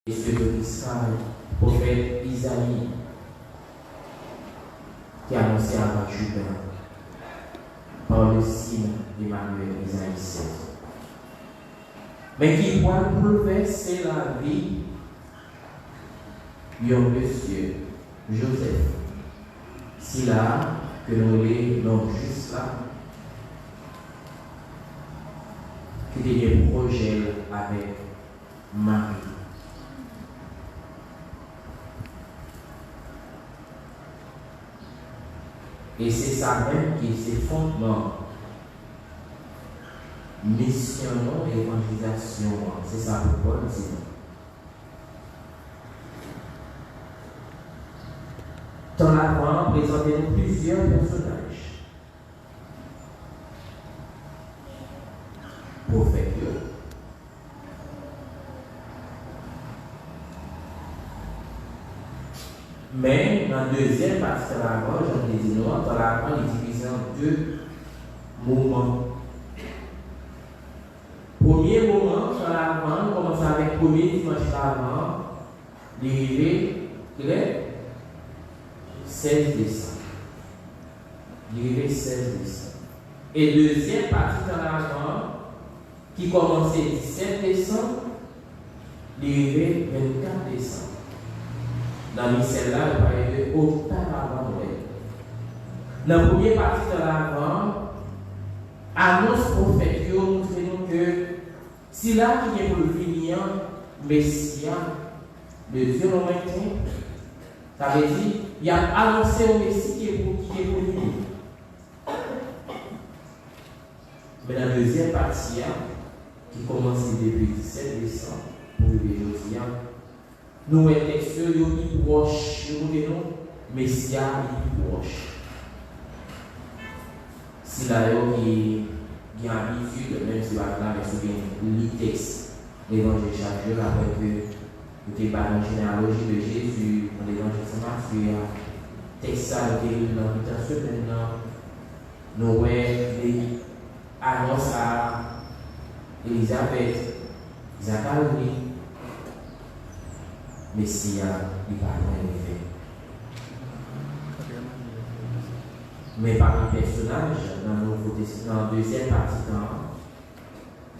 Et ce que Israël, prophète Isaïe, qui a annoncé à Judas par le signe d'Emmanuel, Isaïe 7. Mais qui voit bouleverser la vie d'un monsieur, Joseph. Si là, que nous l'avons juste là, qui était des projets avec Marie. Et c'est ça même qui est ses fondements. Mission et évangélisation, c'est ça pour Paul dit. Dans l'avant, présentez-nous plusieurs personnages. Prophètes. Mais dans la deuxième partie de l'avant, j'en ai dit non, dans l'avant, il est divisé en deux moments. Premier moment, dans l'avant, on commence avec le premier dimanche d'avant, l'arrivée, le 16 décembre. L'arrivée 16 décembre. Et deuxième partie dans l'avant, qui commençait le 17 décembre, l'arrivée 24 décembre. Dans le missel-là, il parlait de auparavant. Dans la première partie de l'avant, annonce prophète, montre-nous que si là qui est pour le venir, Messie, le Dieu lointain, ça veut dire il a annoncé au Messie qui est pour venir. Mais dans la deuxième partie, qui commence depuis le 17 décembre, pour le aujourd'hui, nous sommes texteurs, nous sommes proches, nous sommes Messie, nous proches. Si là, il y a habitude, même si là, mais le texte, l'évangile chaque jour, après que nous avons parlé de la généalogie de Jésus, dans l'évangile de Saint-Matthieu, texte ça, nous avons dans l'invitation maintenant, nous avons annonce à Élisabeth, Zacharie, Messie, il va arriver. Mais parmi les personnages, dans la deuxième partie,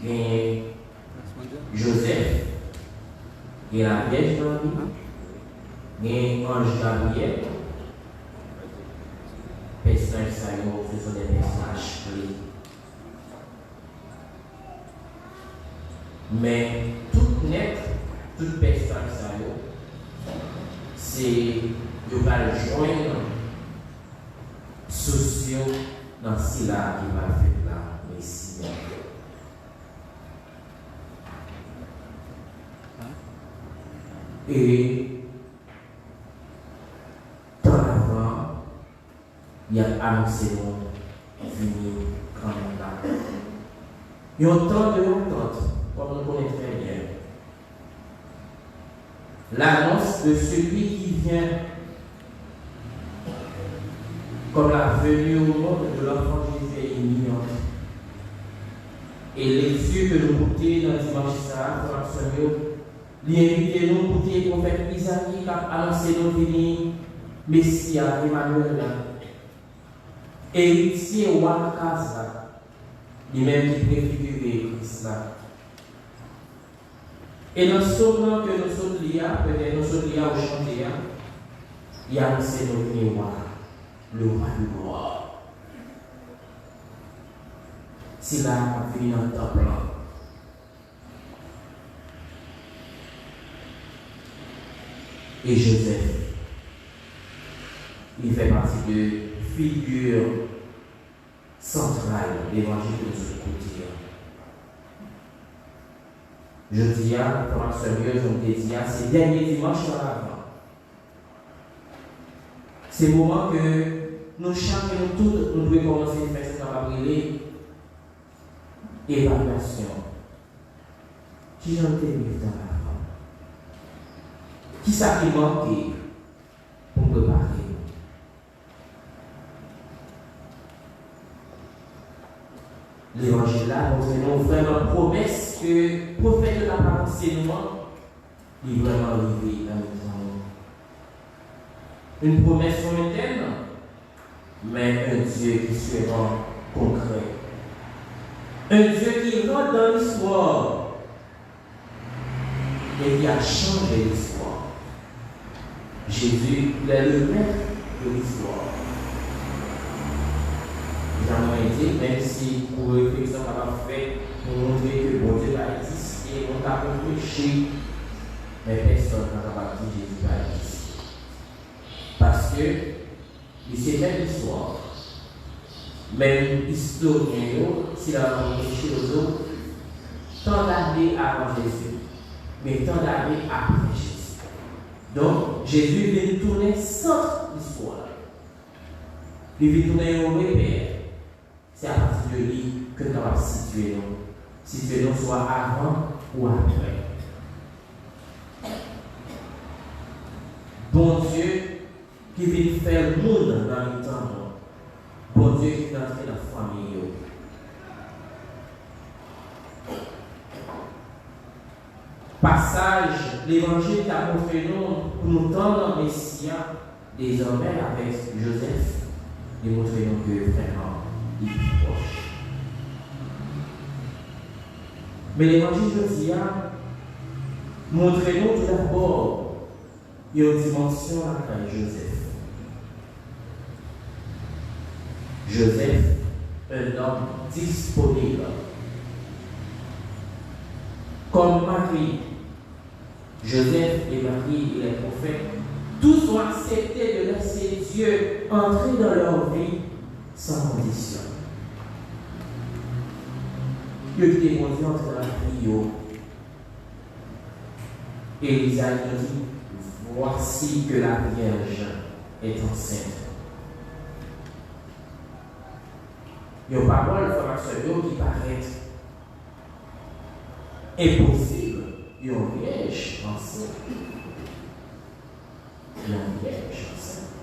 il y a Joseph, il y a la Vierge Marie, il y a Ange Gabriel. Les personnages, ce sont des personnages clés. Mais tout net, toute personne, c'est de va joindre sociaux dans ce là qui va faire la Messie. Et dans l'avant, il y a annoncé venir quand même là. Il y a autant de entente, comme nous connaissons très bien. L'annonce de celui qui vient comme la venue au monde de l'enfant Jésus est imminente. Et les yeux que nous goûtons dans le dimanche ça, pour absolument, l'inviter nous goûter le prophète Isaïe qui a annoncé nos venir, Messie Emmanuel. Héritier Wakaza, lui-même qui préfigurait Christ là. Et dans ce moment que nous sommes liés, peut-être nous sommes liés au chantier, il a annoncé nos venir le roi de gloire. C'est là qu'on vient dans le temple. Et Joseph, il fait partie de figure centrale de l'évangile de ce côté. Je dis, pour un sérieux, je me dis, c'est dernier dimanche à l'avant. C'est le moment que nous chacun, nous tous, nous devons commencer à faire ce qu'on va appeler évaluation. Qui j'en ai mis dans l'avant? Qui ça qui manquait pour préparer? L'évangile là, nous avons vraiment promesse que le prophète de la parole, c'est nous, il est vraiment arrivé dans le temps. Une promesse lointaine, mais un Dieu qui se rend concret. Un Dieu qui rentre dans l'histoire et qui a changé l'histoire. Jésus, il est le maître de l'histoire. J'aimerais dire, même si pour réflexion qu'on a fait, pour montrer que bon Dieu a existé, on a péché, mais personne n'a pas dit que Jésus a existé. Parce que, il sait même l'histoire. Même historien, s'il a péché aux autres, tant d'années avant Jésus, mais tant d'années après Jésus. Donc, Jésus vient tourner centre l'histoire. Il vient tourner au repère. C'est à partir de lui que nous allons situer nous. Situer nous soit avant ou après. Bon Dieu qui vient faire le monde dans le temps. Bon Dieu qui est entré dans la famille. Passage, l'évangile t'a montré nous pour nous tendre le Messia désormais avec Joseph. Démontrer nous que vraiment il est proche. Mais l'évangile de Dieu montre-nous tout d'abord une dimension avec Joseph. Joseph, un homme disponible. Comme Marie, Joseph et Marie et les prophètes, tous ont accepté de laisser Dieu entrer dans leur vie sans condition. Dieu qui est monté entre la vie. Et Isaïe nous dit, voici que la Vierge est enceinte. Il y a une parole, frère qui paraît impossible. Il y a une vierge enceinte. Il y a une vierge enceinte.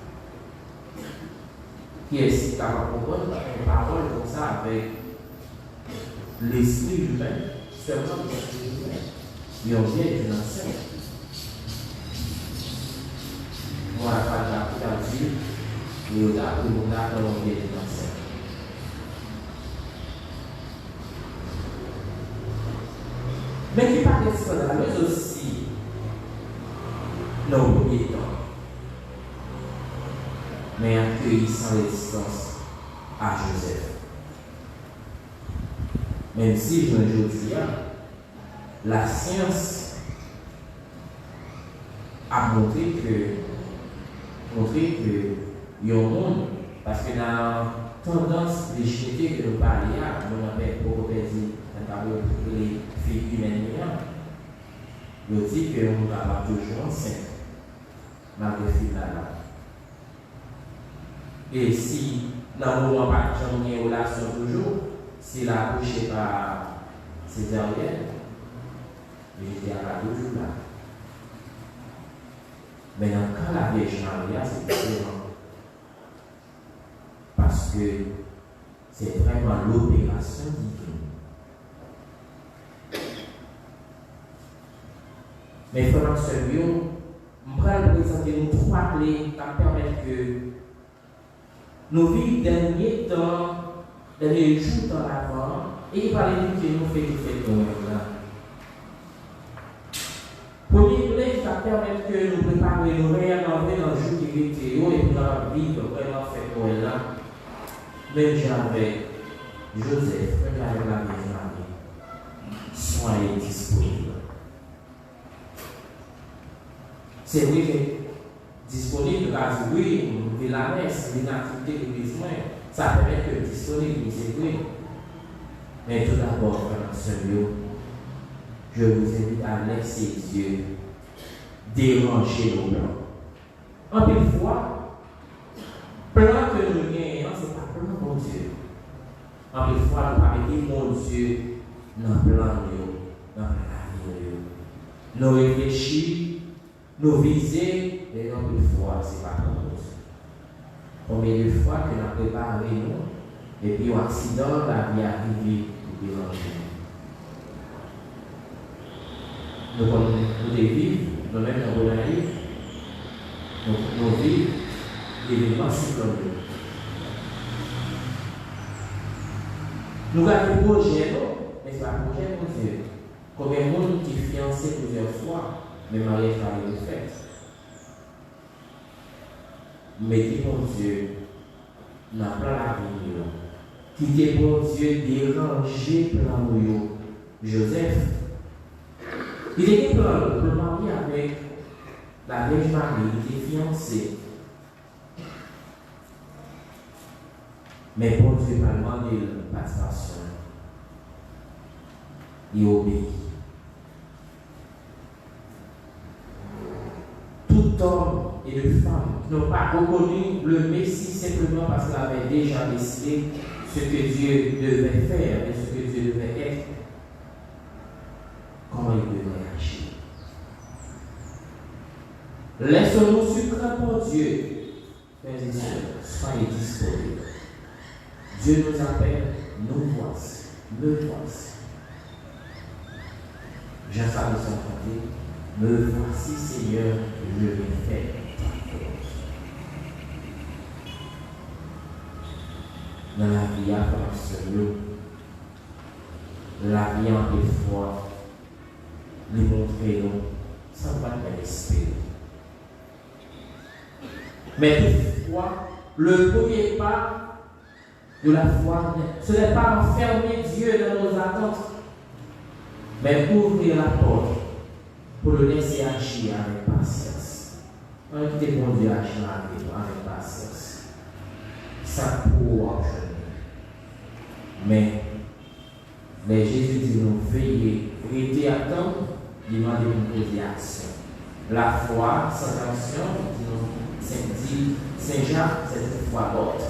Qui est capable de comprendre une parole comme ça avec l'esprit humain, seulement l'esprit humain. Il y a une vierge enceinte. Moi, je n'ai pas dit, il y a une vierge enceinte. Mais qui parle de scandaleuse aussi dans le premier temps. Mais accueilli sans résistance à Joseph. Même si je me dis, la science a montré que il y a un monde, parce que dans la tendance de jeter que nous parlions, on appelle propopésie, les filles humaines, il dit que nous avons toujours enceinte, malgré le film là. Et si, dans le moment où nous avons une relation toujours, si la bouche n'est pas césarienne, j'étais à la toujours là. Mais quand la Vierge Marie, c'est différent. Parce que c'est vraiment l'opération divine. Mais frères et sœurs, je vais vous présenter nous trois clés qui permettent que nous vivons derniers temps, derniers jours dans l'avant, et par les que nous faisons nous là. Première clé qui permet que nous préparions nous réinventer dans le jour qui était et puis nous vivre vraiment fait Noël là. Même j'avais Joseph, même avec la Vierge Marie, soyez disponibles. C'est vrai que disponible, parce que oui, on fait la messe, une activité de l'église, ça permet que disponible, c'est vrai. Mais tout d'abord, frère, je vous invite à laisser Dieu déranger nos plans. En plus fois, plan que nous gagnons, ce n'est pas plan mon Dieu. En plus fois, nous parlons mon Dieu dans le plan, dans l'avenir. Nous réfléchissons, nous visons, et en plus fois, ce n'est pas plan mon Dieu. Combien de fois que nous avons préparé nous, et puis un accident, la vie arrive pour déranger nous. Nous devons vivre nous-mêmes dans la vie, nos vies, l'événement cyclone. Nous avons un projet, mais c'est un projet pour Dieu. Combien de monde qui est fiancé plusieurs fois, mais mariage par les fêtes. Mettez pour Dieu dans le plan la vie. Quittez pour Dieu déranger plan Joseph. Il était pour le marier avec la Vierge Marie, il était fiancé. Mais pour Dieu m'a demandé la participation. Il obéit. Tout homme et de femmes qui n'ont pas reconnu le Messie simplement parce qu'il avait déjà décidé ce que Dieu devait faire et ce que Dieu devait être, comment il devait agir. Laissons-nous sucrer pour Dieu. Frères et sœurs, soyez disponibles. Dieu nous appelle, nous voici, me voici. Jean-Charles de Saint-François, me voici Seigneur, je viens faire ta cause. Dans la vie à nous, la vie en des fois, lui montrer nous, sans pas espérer. Mais toutefois, le premier pas de la foi, ce n'est pas enfermer Dieu dans nos attentes, mais ouvrir la porte pour le laisser agir avec patience. On quitte bon Dieu agir avec patience. Ça pour enchaîner. Mais Jésus dit nous veillez, restez à temps, demandez de poser action. La foi sans action, dit Saint Jacques, c'est une foi morte.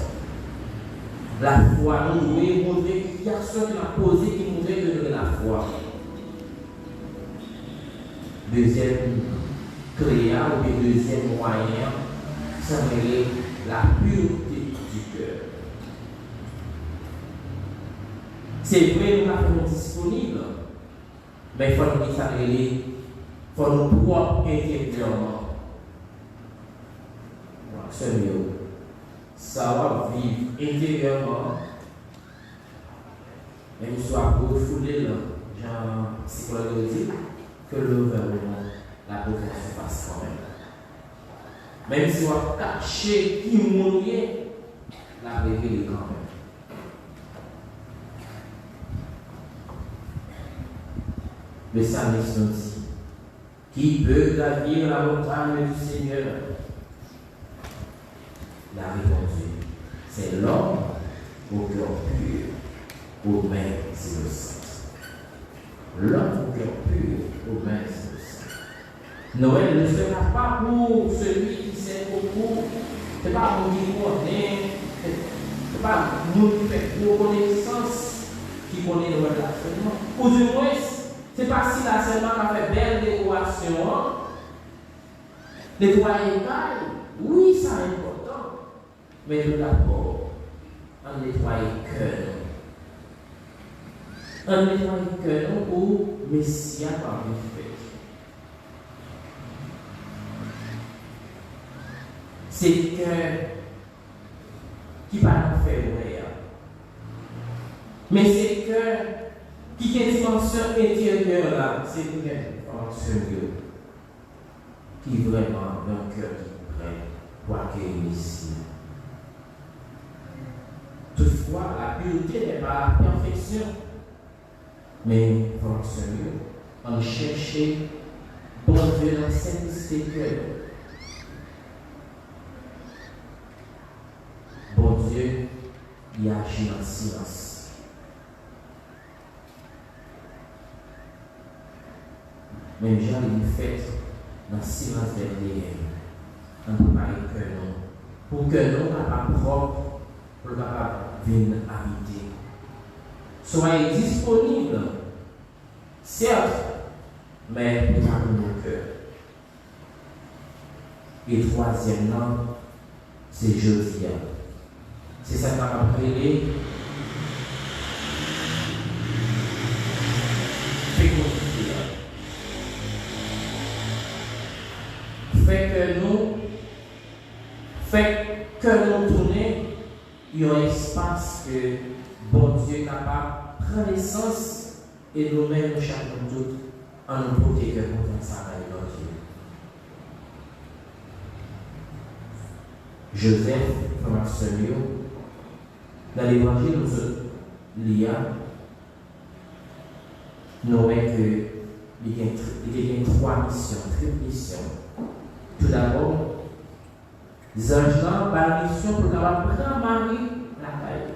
La foi, nous devons montrer qu'il y a ceux qui l'ont posé qui montrait que la foi. Deuxième créa ou deuxième moyen, ça s'appelle la pureté du cœur. C'est vrai, nous l'avons disponible, mais il faut nous s'appeler, il faut nous propres intérieurement. C'est mieux. Ça va vivre intérieurement, même soit refoulé là, genre psychologue dit que le gouvernement, la pauvreté se passe quand même. Même si on va cacher qui mourir, la révélé quand même. Le psalmiste nous dit qui peut gravir la montagne du Seigneur? La répondu, c'est l'homme au cœur pur, aux mains innocentes. L'homme au cœur pur, aux mains innocentes. Noël ne sera pas pour celui qui sait beaucoup, ce n'est pas pour qui connaît, ce n'est pas nous qui faisons connaissance qui connaît Noël absolument. Ou du moins, ce n'est pas si la seulement a fait belle décoration, nettoyer écailles, oui, ça est important. Mais tout d'abord, on nettoie le cœur. On nettoie le cœur pour Messie par le fait. C'est le cœur qui va nous faire ouvrir. Mais c'est le cœur qui a une dimension intérieure là. C'est le cœur qui est vraiment un cœur qui est prêt pour accueillir Messie. Toutefois, la pureté n'est pas la perfection, mais pour ce mieux, on cherche bon Dieu dans cette cœur. Bon Dieu, il agit en silence. Même Jean il fait dans le silence derrière. On ne peut pas que non. Pour que nous, à propre, pour capable venir habiter. Soyez disponibles, certes, mais pas dans nos cœurs. Et troisièmement, c'est Josia. C'est ça qu'on va appeler fait que nous tourner, il y a un espace que bon Dieu est capable de prendre naissance et nous-mêmes, nous chacun tous, en nous protéger contre ça avec Dieu. Joseph, frère Maximilien, dans l'évangile, nous lisons, nous voyons qu'il y a 3 missions, triple mission. Tout d'abord, les anges par la mission pour prendre Marie la caille.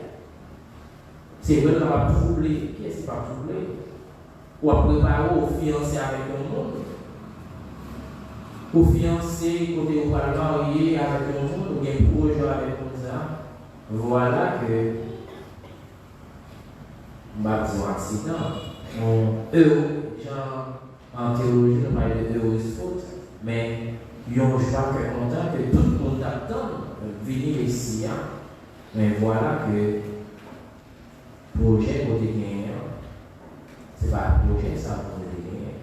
C'est vrai qu'on va troubler. Qui est-ce qui va troubler? Ou à préparer au fiancé avec un monde. Au fiancé, côté où on va marier avec un monde, ou bien projet avec ça. Voilà que, un accident. En théologie, on parle de heureuse faute, mais il y a un choix qui est content que tout le monde attend venir ici. Mais voilà que le projet côté gagnant, ce n'est pas le projet, ça côté gagnant.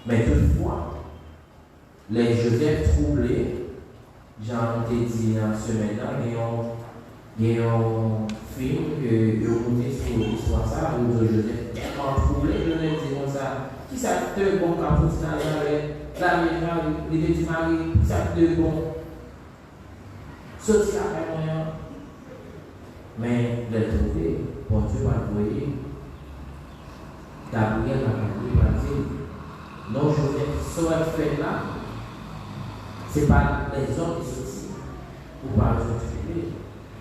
Mais toutefois, les Joseph troublés, j'en ai dit dans ce semaine-là, il y a un film que vous montrez sur l'histoire, ça, où Joseph tellement troublé, je vais dire comme ça, qui s'acteur bon quand vous avec la mémoire, les petits maris, qui s'acteur bon, sortir après moyen. Mais le trouver, bon Dieu va le voir, Gabriel va dire, non, Joseph, ce qu'on fait là, ce n'est pas les hommes qui sortent, ou pas les autres filles,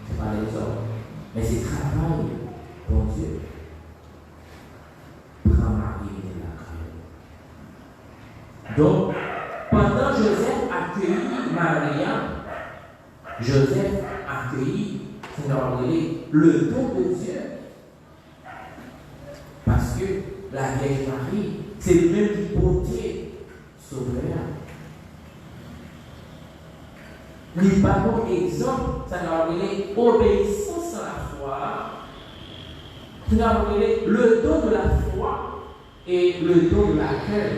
ce n'est pas les hommes, mais c'est travail, bon Dieu. Prends Marie de la crème. Donc, pendant Joseph accueillit Maria, Joseph accueillit, c'est le don de Dieu. Parce que la Vierge Marie, c'est le même qui portait sauveur. Les parents exemple, ça nous appelé obéissance à la foi, qui nous appelé le don de la foi et le don de l'accueil.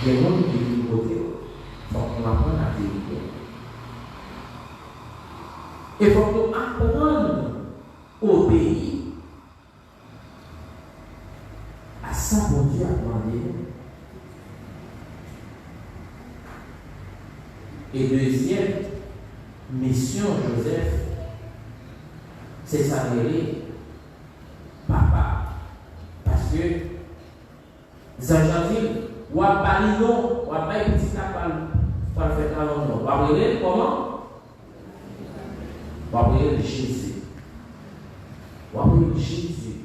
Des gens qui nous côté, faut qu'on apprenne à vérité. Il faut qu'on apprenne à obéir à ça que Dieu a demandé. Et deuxième mission, Joseph, c'est s'appeler papa. Parce que, Zanjanville, ou à Balino, ou à Petit Capal, pour le faire dans le nom. Ou à appeler comment? Ou à appeler Jésus. Ou à appeler Jésus.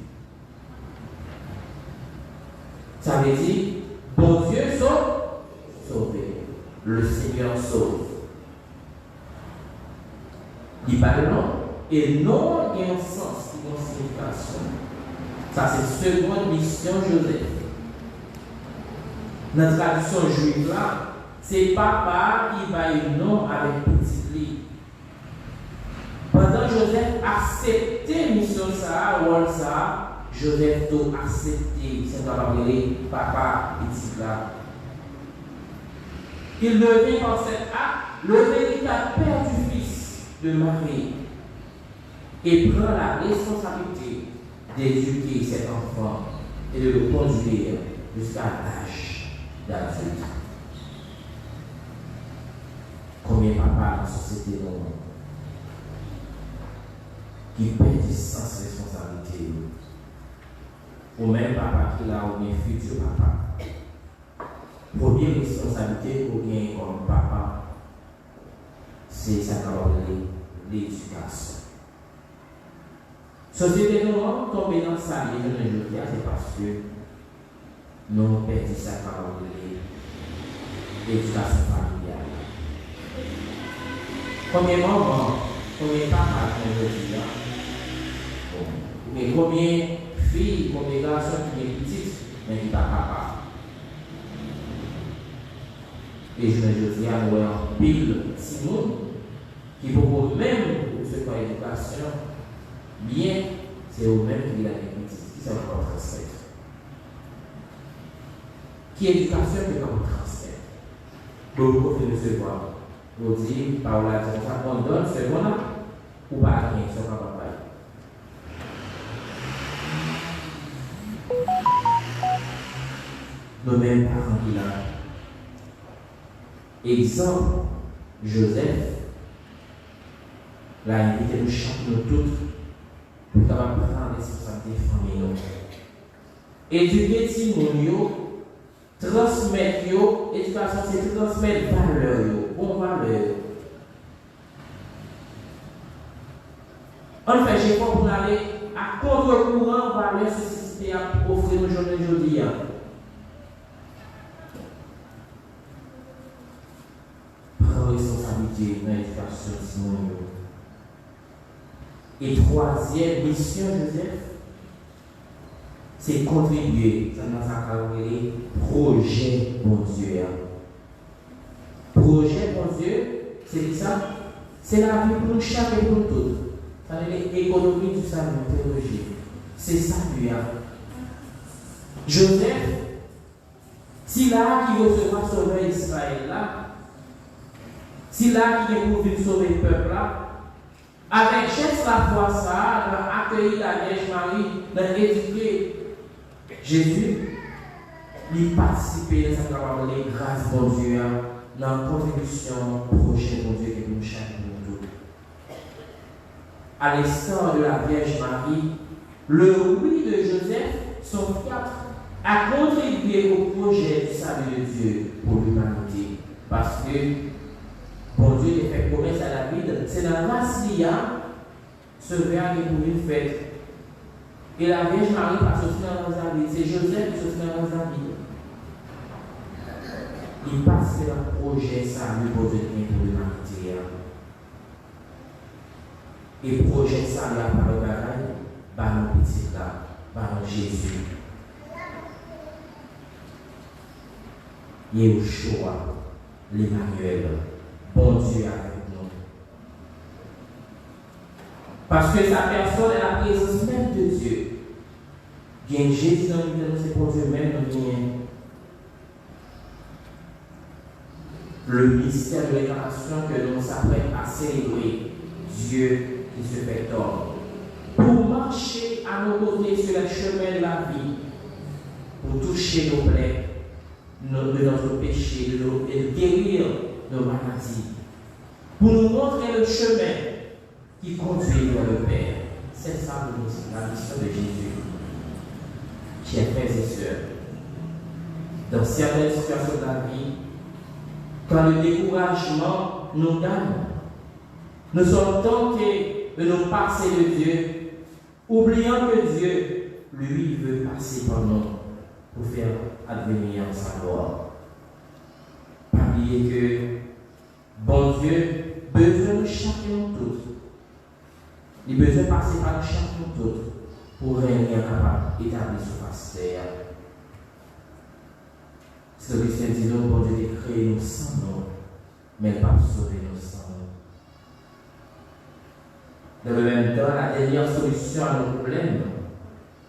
Ça veut dire, bon Dieu sauve. Le Seigneur sauve. Il parle non, et non, il y a un sens, il y a une signification. Ça, c'est la seconde mission Joseph. Dans la tradition juive là, c'est papa qui va un nom avec petit lit. Pendant Joseph acceptait la mission ça, rôle ça, Joseph doit accepter, c'est dans la papa petit là. Il devient par cet acte le véritable père du fils de Marie et prend la responsabilité d'éduquer cet enfant et de le conduire jusqu'à l'âge d'adulte. Combien de papas dans la société qui perd du sens de responsabilité, ou même papa qui l'a ou bien futur papa. Première responsabilité pour gagner comme papa, c'est ça qu'on l'éducation. Société nous tombe dans ça, c'est parce que nous perdons ça qu'on l'éducation familiale. Combien de mamans, combien de papas qu'on veut dire, mais combien de filles, combien de garçons qui sont petites, mais qui ne sont pas papa. Et je me dis à nous en pile Simon, qui pour même pour ce point d'éducation, bien, c'est eux-mêmes qui l'ont dit, qui sont encore transmettre. qui éducation que comme transfert. Beaucoup de recevoir. Vous dites, par là, ça, on donne ce qu'on a, ou pas rien, ce qu'on va faire. Nous-mêmes, parents qui là. Exemple, Joseph, l'a invité nous chaque nous toutes pour capable prendre la responsabilité famille. Éduquer Timonio, transmettre yo, éducation c'est transmettre valeur yo, bon valeur. On fait j'ai pas pour aller à contre-courant valeur société à offrir nos journées aujourd'hui. Prends responsabilité dans l'éducation de Timonio. Et troisième mission, Joseph, c'est contribuer dans sa carrière projet bon Dieu. Projet bon Dieu, c'est ça, c'est la vie pour chaque et pour tout. Ça veut dire l'économie du salut, théologie. C'est ça lui. Joseph, si là qui recevra sauver Israël là, si là qui est pour venir sauver le peuple là, avec geste la foi ça, dans accueillir la Vierge Marie, dans éduquer Jésus, il participer à sa parole, grâce bon Dieu, dans la contribution projet bon Dieu qui nous chaque nous. À l'instant de la Vierge Marie, le oui de Joseph, son fiat, a contribué au projet du salut de Dieu pour l'humanité. Parce que bon Dieu a fait promesse à David, c'est dans la Syria, ce verre qui est pour une fête. Et la Vierge Marie passe aussi dans David. C'est Joseph qui se fait dans David. Il passe dans le projet salut pour Dieu pour l'humanité. Et le projet salut par le bagaille, par nos petits là, par nos Jésus. Yeshua, l'Emmanuel, bon Dieu avec nous. Parce que sa personne est la présence même de Dieu. Bien Jésus dans nous, c'est pour Dieu même nous vient. Le mystère de l'incarnation que l'on s'apprête à célébrer, Dieu qui se fait homme. Pour marcher à nos côtés sur le chemin de la vie, pour toucher nos plaies, de notre péché, de guérir nos maladies, pour nous montrer le chemin qui conduit vers le Père. C'est ça la mission de Jésus. Chers frères et sœurs, dans certaines situations de la vie, quand le découragement nous gagne, nous sommes tentés de nous passer de Dieu, oubliant que Dieu, lui, veut passer par nous pour faire advenir sa gloire. Pas oublier que bon Dieu besoin de chacun de tous. Il a besoin de passer par chacun de tous pour régner capable d'établir sur face terre. C'est le Christian dit non, bon Dieu a créé nous sans nous, mais pas sauver nous sans nous. Dans le même temps, la dernière solution à nos problèmes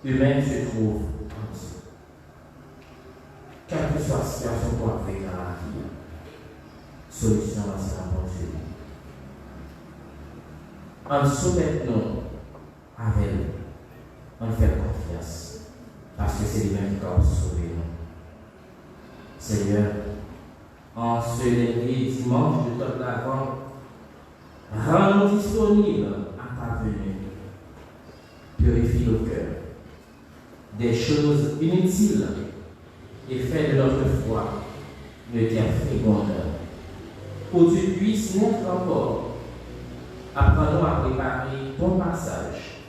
humains se trouve en Dieu. Quelle que soit la situation qu'on a fait dans la vie, solution c'est la bon Dieu. En soumettant avec lui, on fait confiance, parce que c'est lui-même qui va sauver nous. Seigneur, en ce lundi dimanche de temps d'avant, rends-nous disponibles à ta venue. Purifie nos cœurs des choses inutiles et fais de notre foi une terre féconde. Pour que tu puisses naître encore, apprends-nous à préparer ton passage,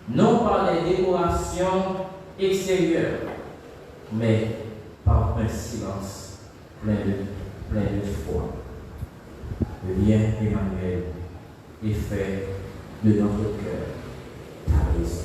non par les décorations extérieures, mais par un silence plein de foi. Viens, Emmanuel, et fais de notre cœur ta raison.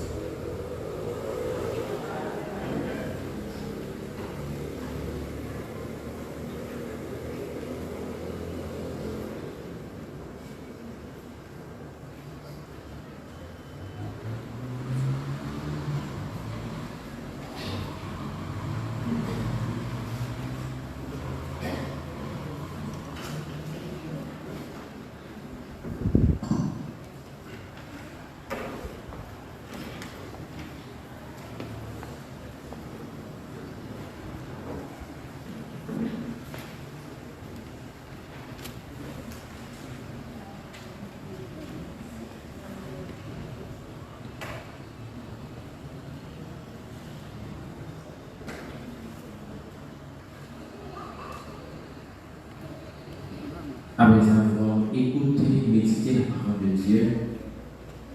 Après avoir écouté, médité la parole de Dieu,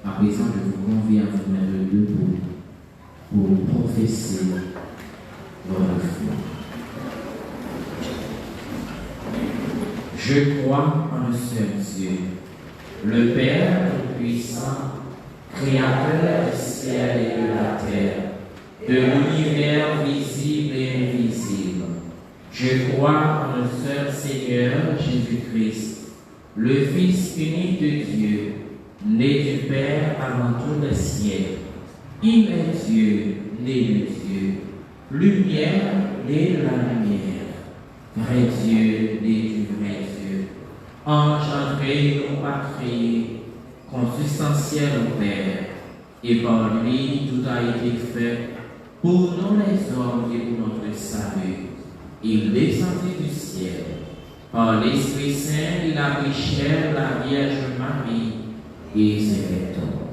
à présent je vous convie à vous mettre debout pour professer votre foi. Je crois en un seul Dieu, le Père Tout-Puissant, Créateur du ciel et de la terre, de l'univers visible et invisible. Je crois en le seul Seigneur Jésus-Christ, le Fils unique de Dieu, né du Père avant tous les siècles, Dieu, né de Dieu, lumière, né de la lumière, vrai Dieu, né du vrai Dieu, engendré, non pas créé, consubstantiel au Père, et par lui tout a été fait pour nous les hommes et pour notre salut. Il descendit du ciel. Par l'Esprit Saint, il a pris chair la Vierge Marie et s'est fait homme.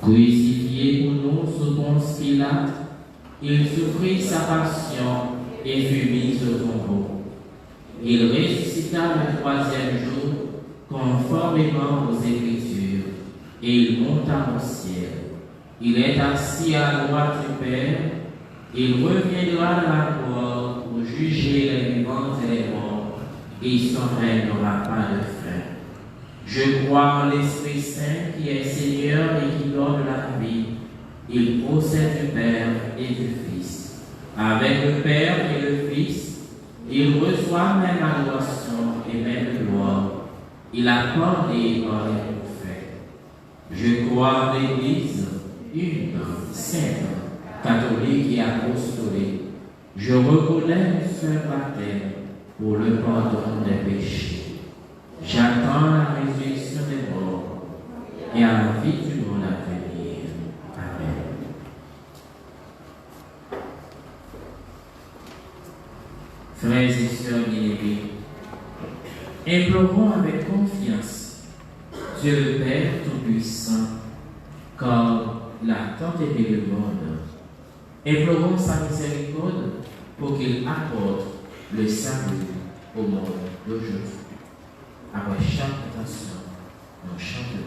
Crucifié pour nous sous Ponce Pilate, il souffrit sa passion et fut mis au tombeau. Il ressuscita le troisième jour, conformément aux Écritures, et il monta au ciel. Il est assis à la droite du Père. Il reviendra de la gloire pour juger les vivants et les morts, et son règne n'aura pas de fin. Je crois en l'Esprit Saint qui est Seigneur et qui donne la vie. Il procède du Père et du Fils. Avec le Père et le Fils, il reçoit même adoration et même gloire. Il a parlé par les prophètes. Je crois en l'Église, une, sainte, catholique et apostolique. Je reconnais le seul baptême pour le pardon des péchés. J'attends la résurrection des morts et à la vie du monde à venir. Amen. Frères et sœurs bien-aimés, implorons avec confiance Dieu le Père Tout-Puissant, car il a tant aimé le monde. Implorons sa miséricorde pour qu'il apporte le salut au monde d'aujourd'hui. Après chaque intention, nous chantons.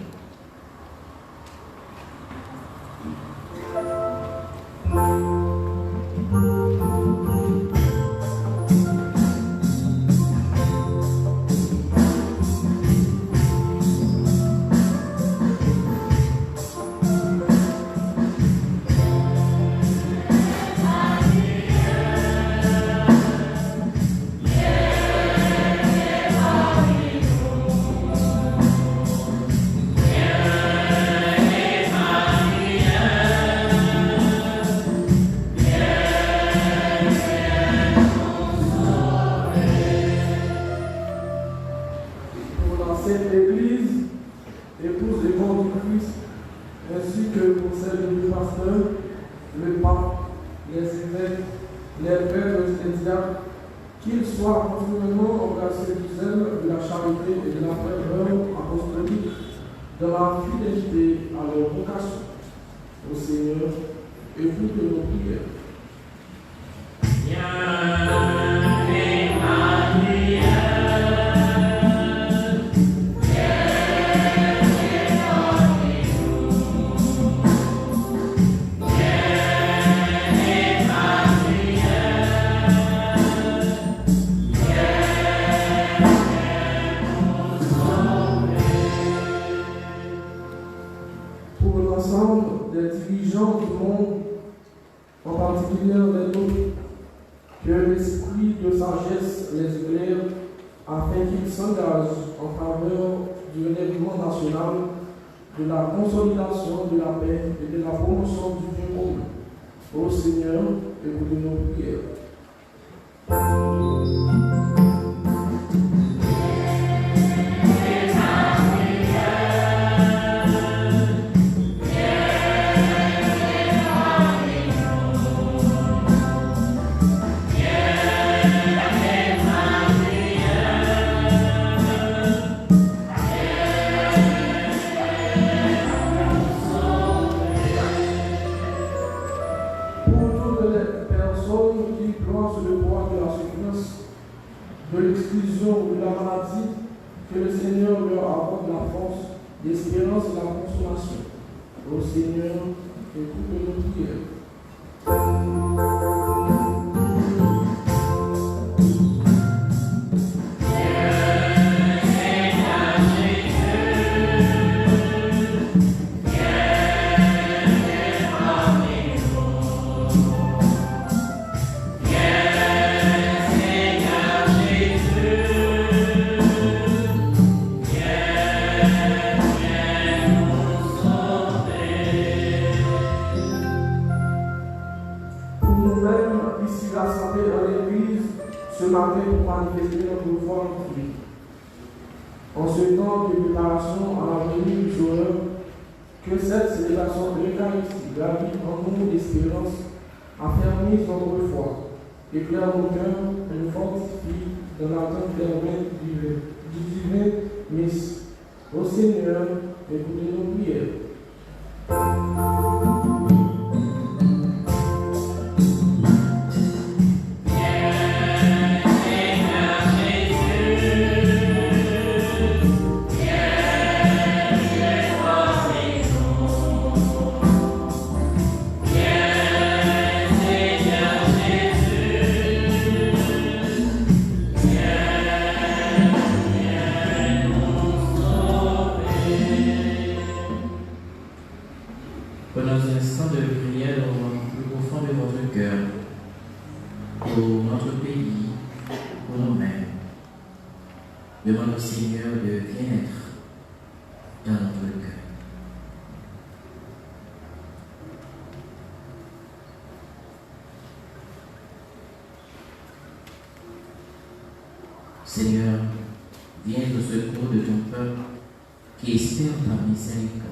De la consolidation de la paix et de la promotion du bien commun. Ô Seigneur, écoutez nos prières. de l'exclusion ou de la maladie, que le Seigneur leur apporte la force, l'espérance et la consolation. Ô Seigneur, écoute nos prières. Rassemblés dans l'église ce matin pour manifester notre foi en Christ. En ce temps de préparation à la venue du Sauveur, que cette célébration de l'Eucharistie gravite en nous l'espérance, affermisse notre foi, éclaire nos cœurs et nous fortifie dans l'attente fervente du divin Messie. Ô Seigneur, écoutez nos prières. Pendant un instant de prière au plus profond de votre cœur, pour notre pays, pour nous-mêmes, demande au Seigneur de bien-être dans notre cœur. Seigneur, viens au secours de ton peuple qui espère ta miséricorde.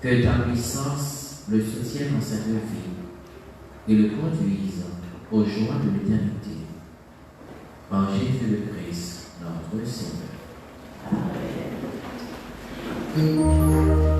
Que ta puissance le soutienne dans sa vie et le conduise aux joies de l'éternité. Par Jésus le Christ, notre Seigneur. Amen.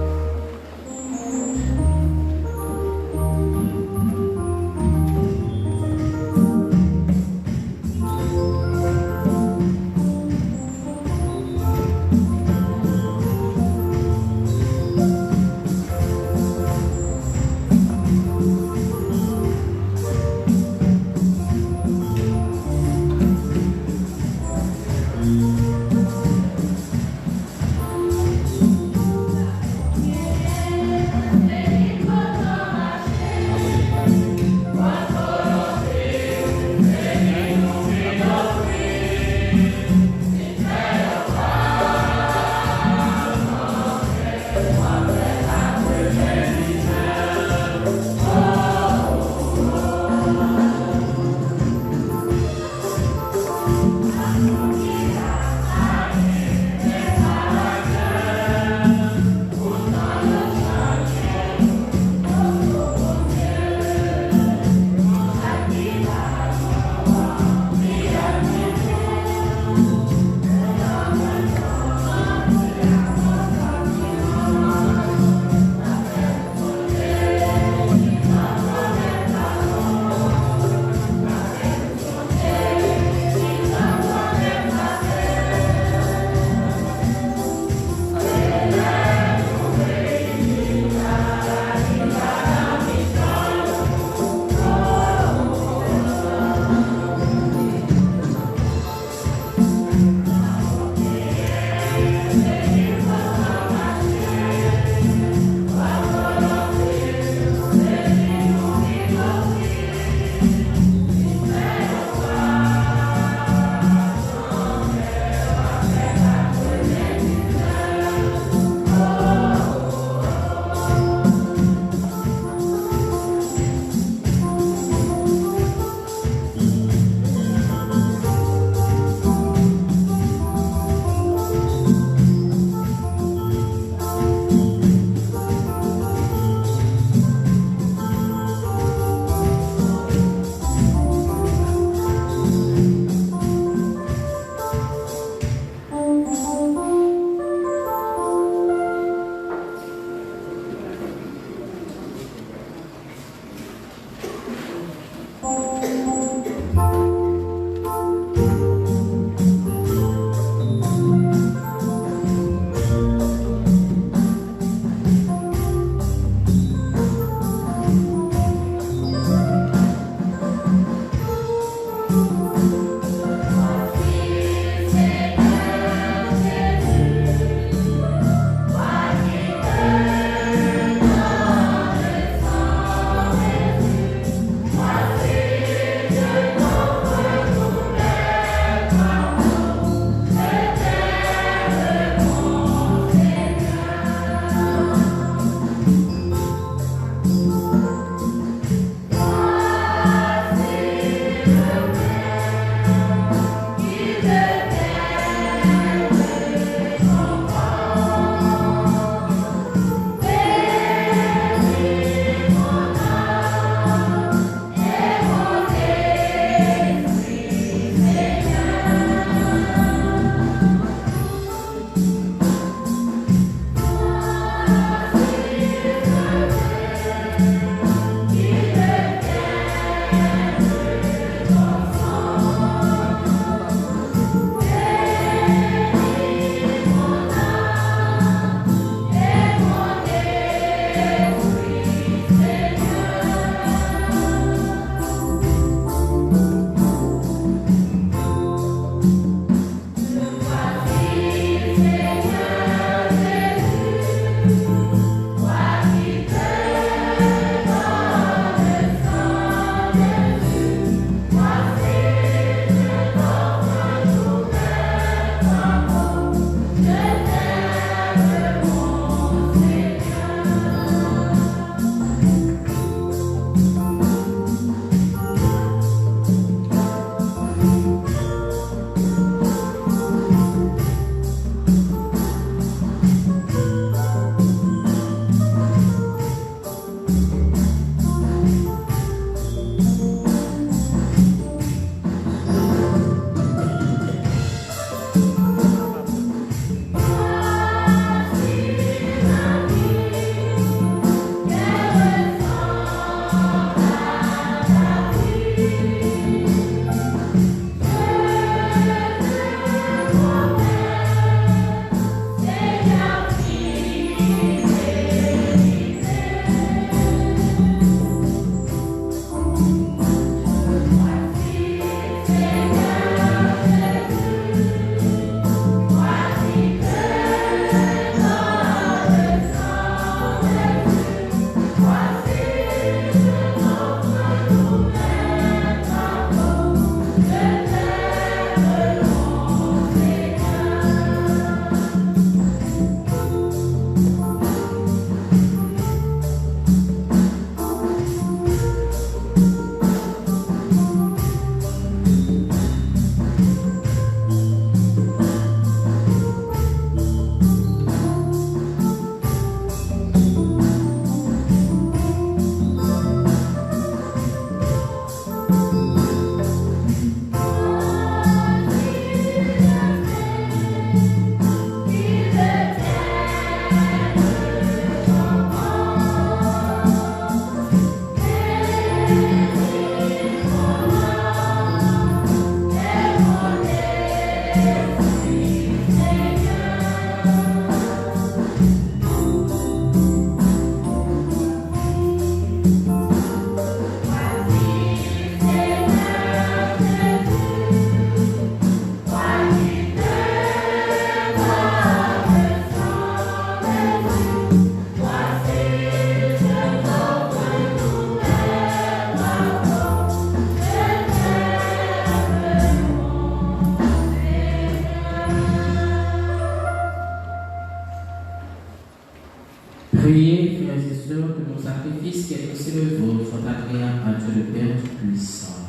Priez, frères et sœurs, que nos sacrifices, quel que soit le vôtre, soient agréables à Dieu le Père Tout-Puissant.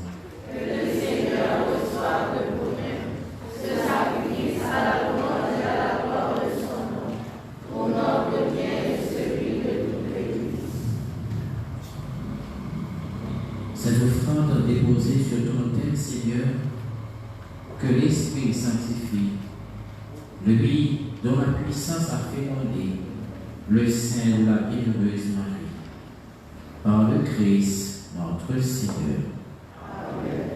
Que le Seigneur reçoive de vous-même ce sacrifice à la louange et à la gloire de son nom, au noble bien et celui de toute l'Église. Cette offrande déposée sur ton autel, Seigneur, que l'Esprit sanctifie, lui dont la puissance a fécondé le sein de la bienheureuse Marie, par le Christ notre Seigneur. Amen.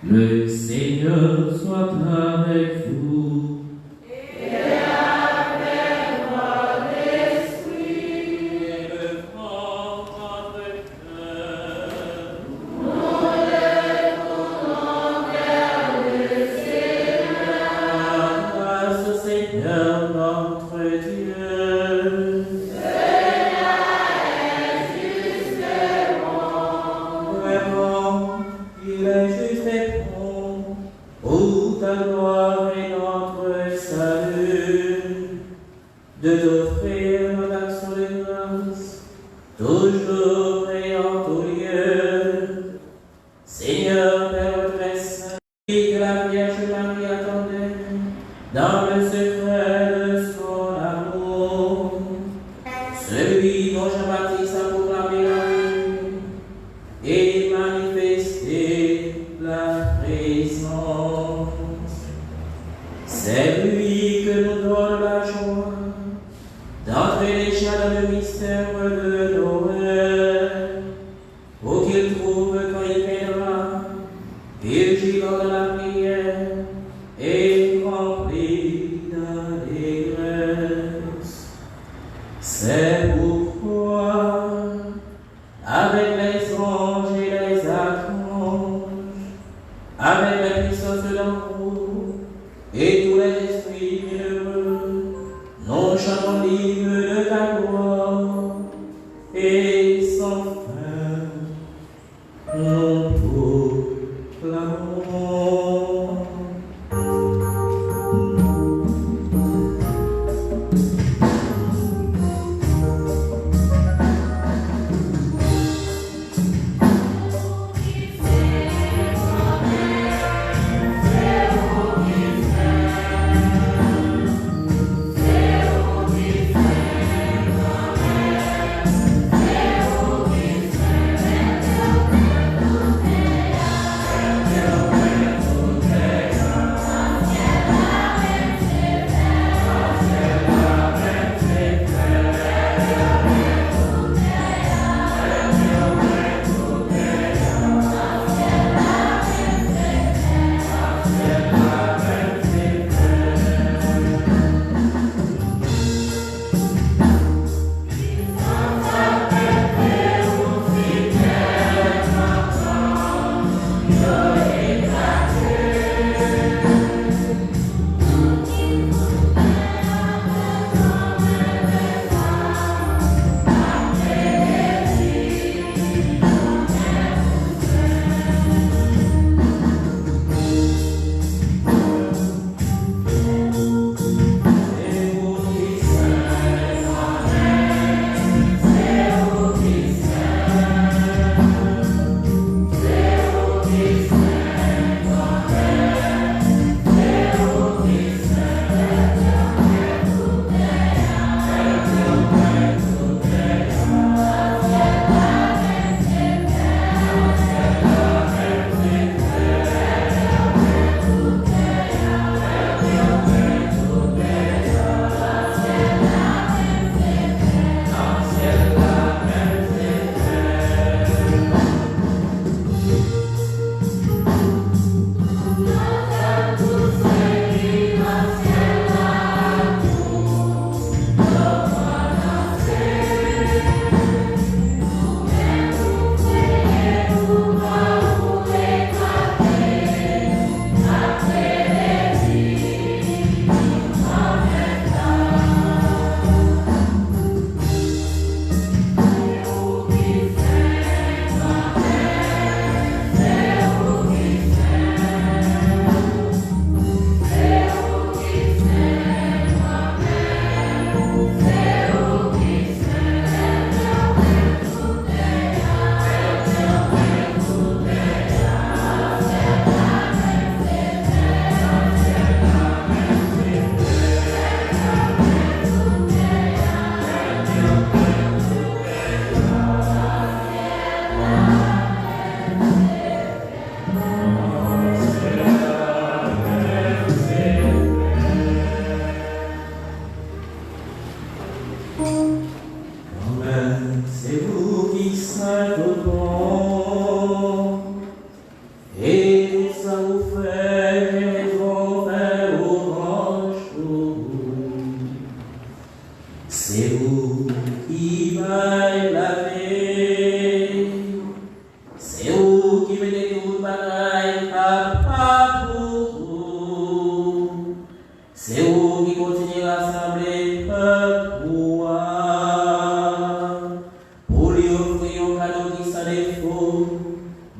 Le Seigneur soit avec vous. Et avec votre esprit. Et le prendre avec cœur. Nous le tournons notre gloire et notre salut, de t'offrir notre action de grâce, toujours et en tout lieu. Seigneur, Père très saint, que la Vierge Marie attendait dans le secret de son amour, celui dont Jean-Baptiste a proclamé la vie et manifesté la présence. C'est lui que nous donne la joie d'entrer déjà dans le mystère de Noël, pour qu'il trouve quand il viendra, virgile dans la prière et rempli d'allégresse. C'est pourquoi, avec les anges et les archanges, avec la puissance de l'amour et tous les esprits bienheureux, nous chantons l'hymne de ta gloire et sans fin nous proclamons.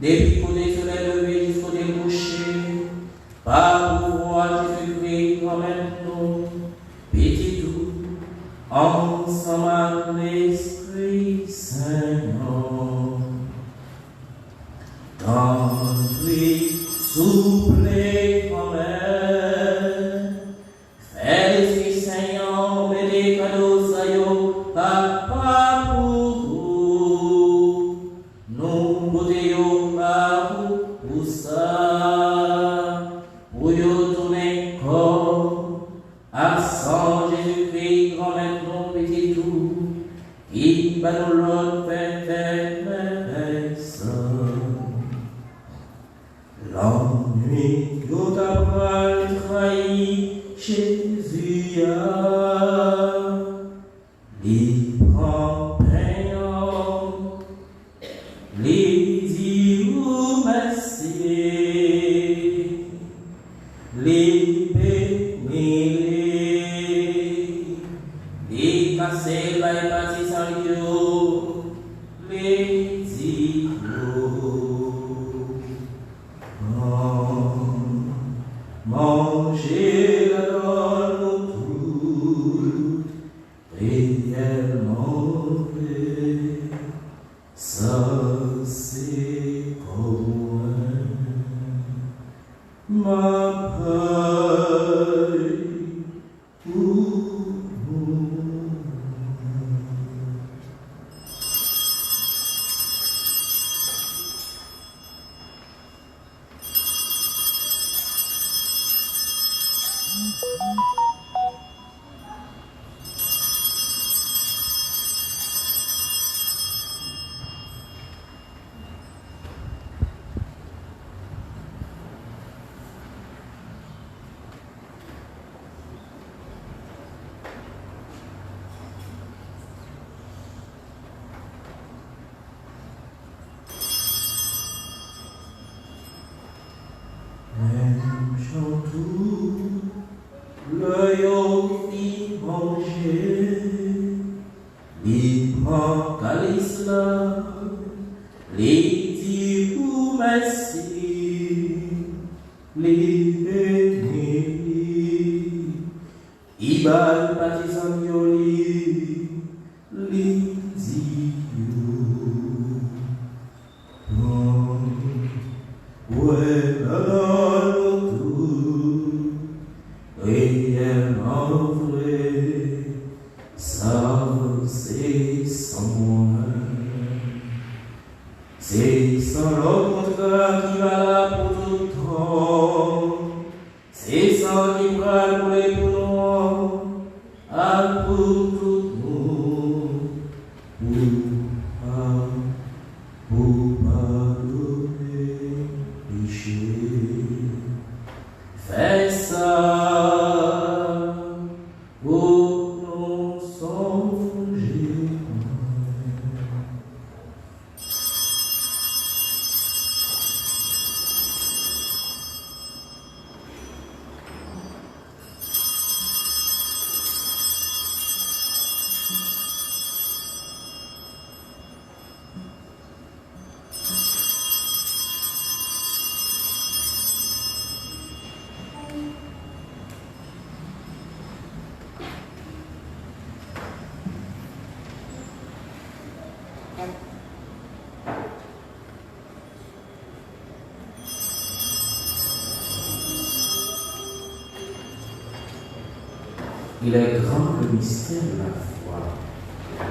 Depuis qu'on est sur les levées jusqu'au débouché, par grand-mère, petit tout, ensemble l'Esprit Seigneur. Dans lui, souple grand-mère, fais l'Esprit Seigneur, mais des cadeaux, ça y est, papa pour vous. Nous, beauté, pas pour ça, pour y tourner corps, à sang Jésus-Christ, grand-mère, non petit tout, qui va nous l'autre faire ça. L'ennui que t'as trahi, Jésus a, il prend peignant, les dit ou merci, les bénis, les casser la bâtisse en yo, les dit manger la donne tout, réellement vrai, ça c'est comme ma paille pour nous. L'œil au fit manger, il prend calice là, les dit ou merci, les bénis, il bat le partisan violi, les dit ouais, réellement vrai, ça c'est sans moi. C'est sans l'autre qui va là pour tout le temps. C'est sans qui va pour les pour à pour tout le monde. Pour pardonner péché. Fais ça pour nous songer. Il est grand le mystère de la foi.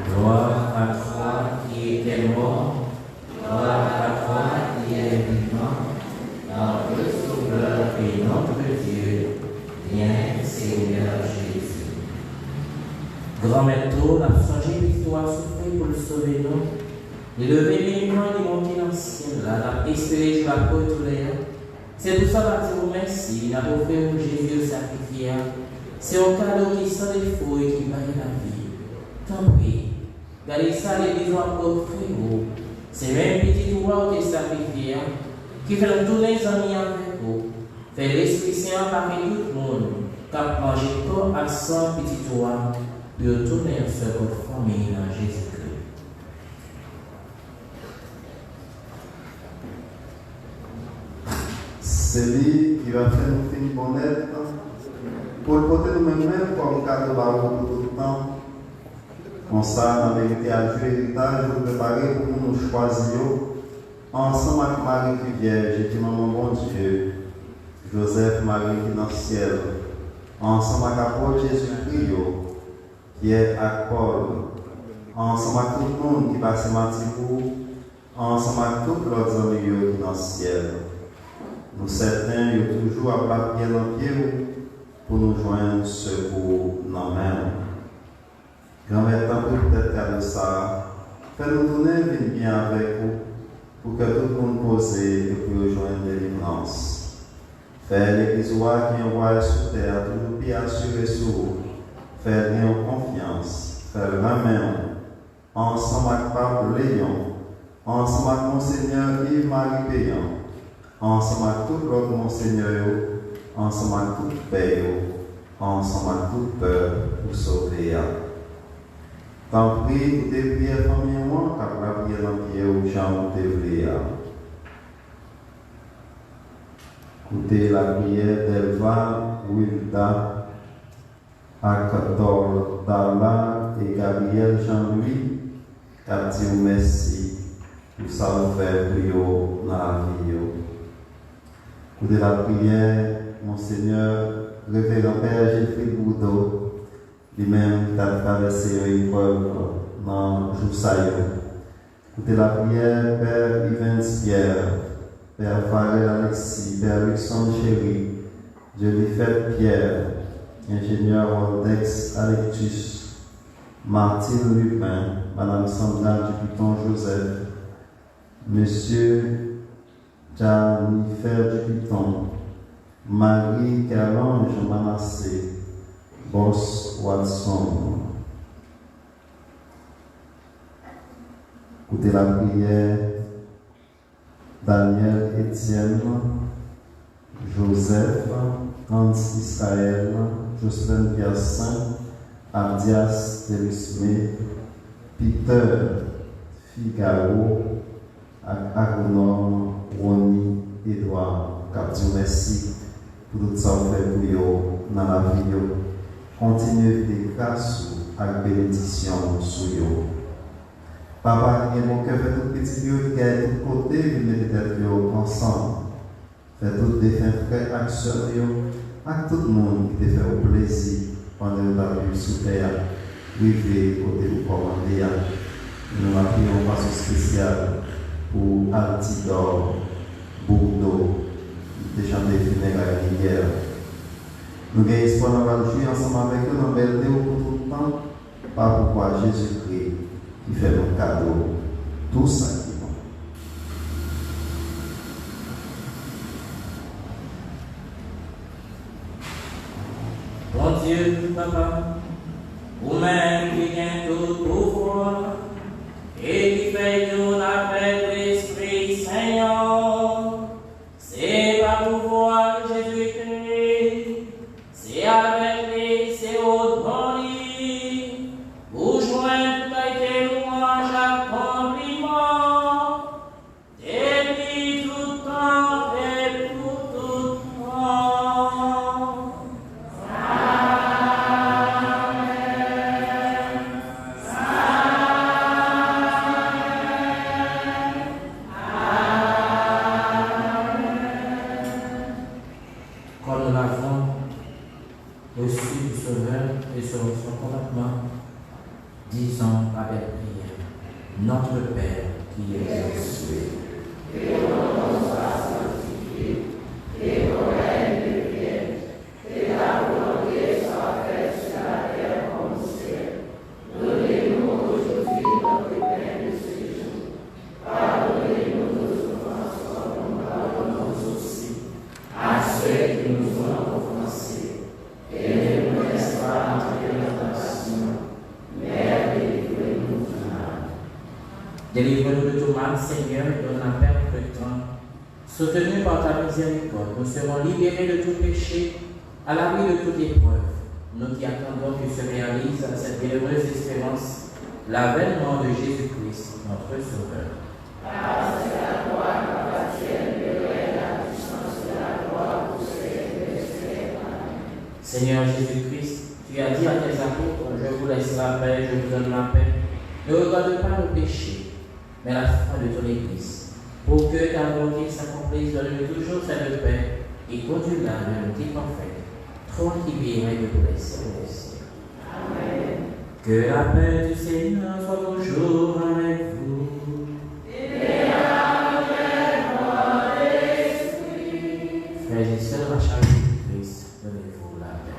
Gloire à toi qui étais mort, gloire à toi qui es vivant, notre Sauveur et notre Dieu, viens Seigneur Jésus. Grand Maître, la songé victoire souffert pour le sauver nous, et le béniment du monté ancien, là, la espéré sur la peau de l'air. C'est pour ça que nous merci, n'a pas fait Jésus sacrifié. C'est un cadeau qui sans défaut et qui vaille la vie. Tant pis, gardez ça l'église en propre frérot. C'est même petit roi qui est sacrifié, qui fait tous les amis avec vous. Fait l'Esprit Saint parmi tout le monde, car manger corps à 100 petits roi, puis retourner faire votre famille dans Jésus-Christ. C'est lui qui va faire nous finir bon être. pour le côté de nous-mêmes comme cadeau pour tout le temps. Comme ça, la vérité à Dieu, héritage, vous préparez pour nous choisir ensemble avec Marie qui Vierge, qui maman bon Dieu, Joseph, Marie qui dans le ciel, ensemble avec l'apôtre Jésus-Christ, qui est à Paul, ensemble avec tout le monde qui passe Matibou, ensemble avec tout l'autre ami qui est dans le ciel. Nous certains, ils ont toujours à la pied dans pied pour nous joindre secours dans la main. Grand-mère, tant peut-être qu'à ça, faites-nous tourner bien avec vous pour que tout le monde pose et pour rejoindre délivrance. Faites l'Église qui envoie sur terre, tout nous pieds assurés sur vous. Faites-nous en confiance, faites la main, ensemble avec Pape Léon, ensemble avec Monseigneur Yves-Marie Péan, ensemble avec tout l'autre Monseigneur, ensemble avec toute paix, ensemble avec toute peur pour sauver. Tant pis, vous devez prier famille, car la prière dans le pied ou chambre devrait. Écoutez la prière d'Elva, Wilda, Akador, Dalla et Gabriel Jean-Louis, qui dit merci pour ça vous faire prier dans la vie. Écoutez la prière, Monseigneur, Révérend Père Gilles Boudot, lui-même qui a traversé une épreuve dans le jour saillot. Écoutez la prière, Père Yvain Pierre, Père Farel Alexis, Père Luxon Chéri, Jolifette Pierre, Ingénieur Waldex Alectus, Martine Lupin, Madame Sandra Duputon Joseph, Monsieur Jennifer Duputon, Marie Calange Manassé, Boss Watson. Écoutez la prière, Daniel Etienne, Joseph, Hans Israël, Jocelyn Pierre-Saint, Abdias Delusme, Peter Figaro, Agronome, Ronnie, Edouard, Captain merci pour tout ça vous fait pour vous dans la vie. Continuez de grâce avec bénédiction sur vous. Papa, qui est mon cœur, fait tout petit lieu qui est de tout côté, vous mettez tête ensemble. Faites tout des fins frères, avec sœurs, avec tout le monde qui te fait au plaisir pendant que vous avez sous terre, vivez côté vous commander. Nous appuyons une façon spéciale pour Altidor, Bourdeaux, des chants de funérailles hier. Nous avons espoir de jouer ensemble avec eux dans le bel pour tout le temps, par pourquoi Jésus-Christ qui fait nos cadeaux, tout ça qui est bon. Bon Dieu, Papa, vous-même qui gagnez tout pouvoir et qui fait nous la paix de l'Esprit Seigneur, c'est par pouvoir de Jésus-Christ, c'est avec lui, c'est au bonheur, vous joignez tout a été louange accomplissement, depuis tout temps et pour tout temps. Comme nous l'avons reçu du Sauveur et sur son commandement, disons avec prière, notre Père qui est aux cieux. Délivre-nous de tout mal, Seigneur, et donne la paix entre temps. Soutenus par ta miséricorde, nous serons libérés de tout péché, à l'abri de toute épreuve. Nous qui attendons que se réalise cette bienheureuse espérance, l'avènement de Jésus-Christ, notre Sauveur. Seigneur Jésus-Christ, tu as dit à tes apôtres, je vous laisse la paix, je vous donne la paix. Ne regarde pas nos péchés, mais la foi de ton Église. Pour que ta volonté s'accomplisse, donne-nous toujours cette paix et conduis-la vers le type parfait, trône qui vit et règne pour les siècles. Amen. Que la paix du Seigneur soit toujours avec vous. Et avec votre esprit. Frères et sœurs, la charité du Christ, donnez-vous la paix.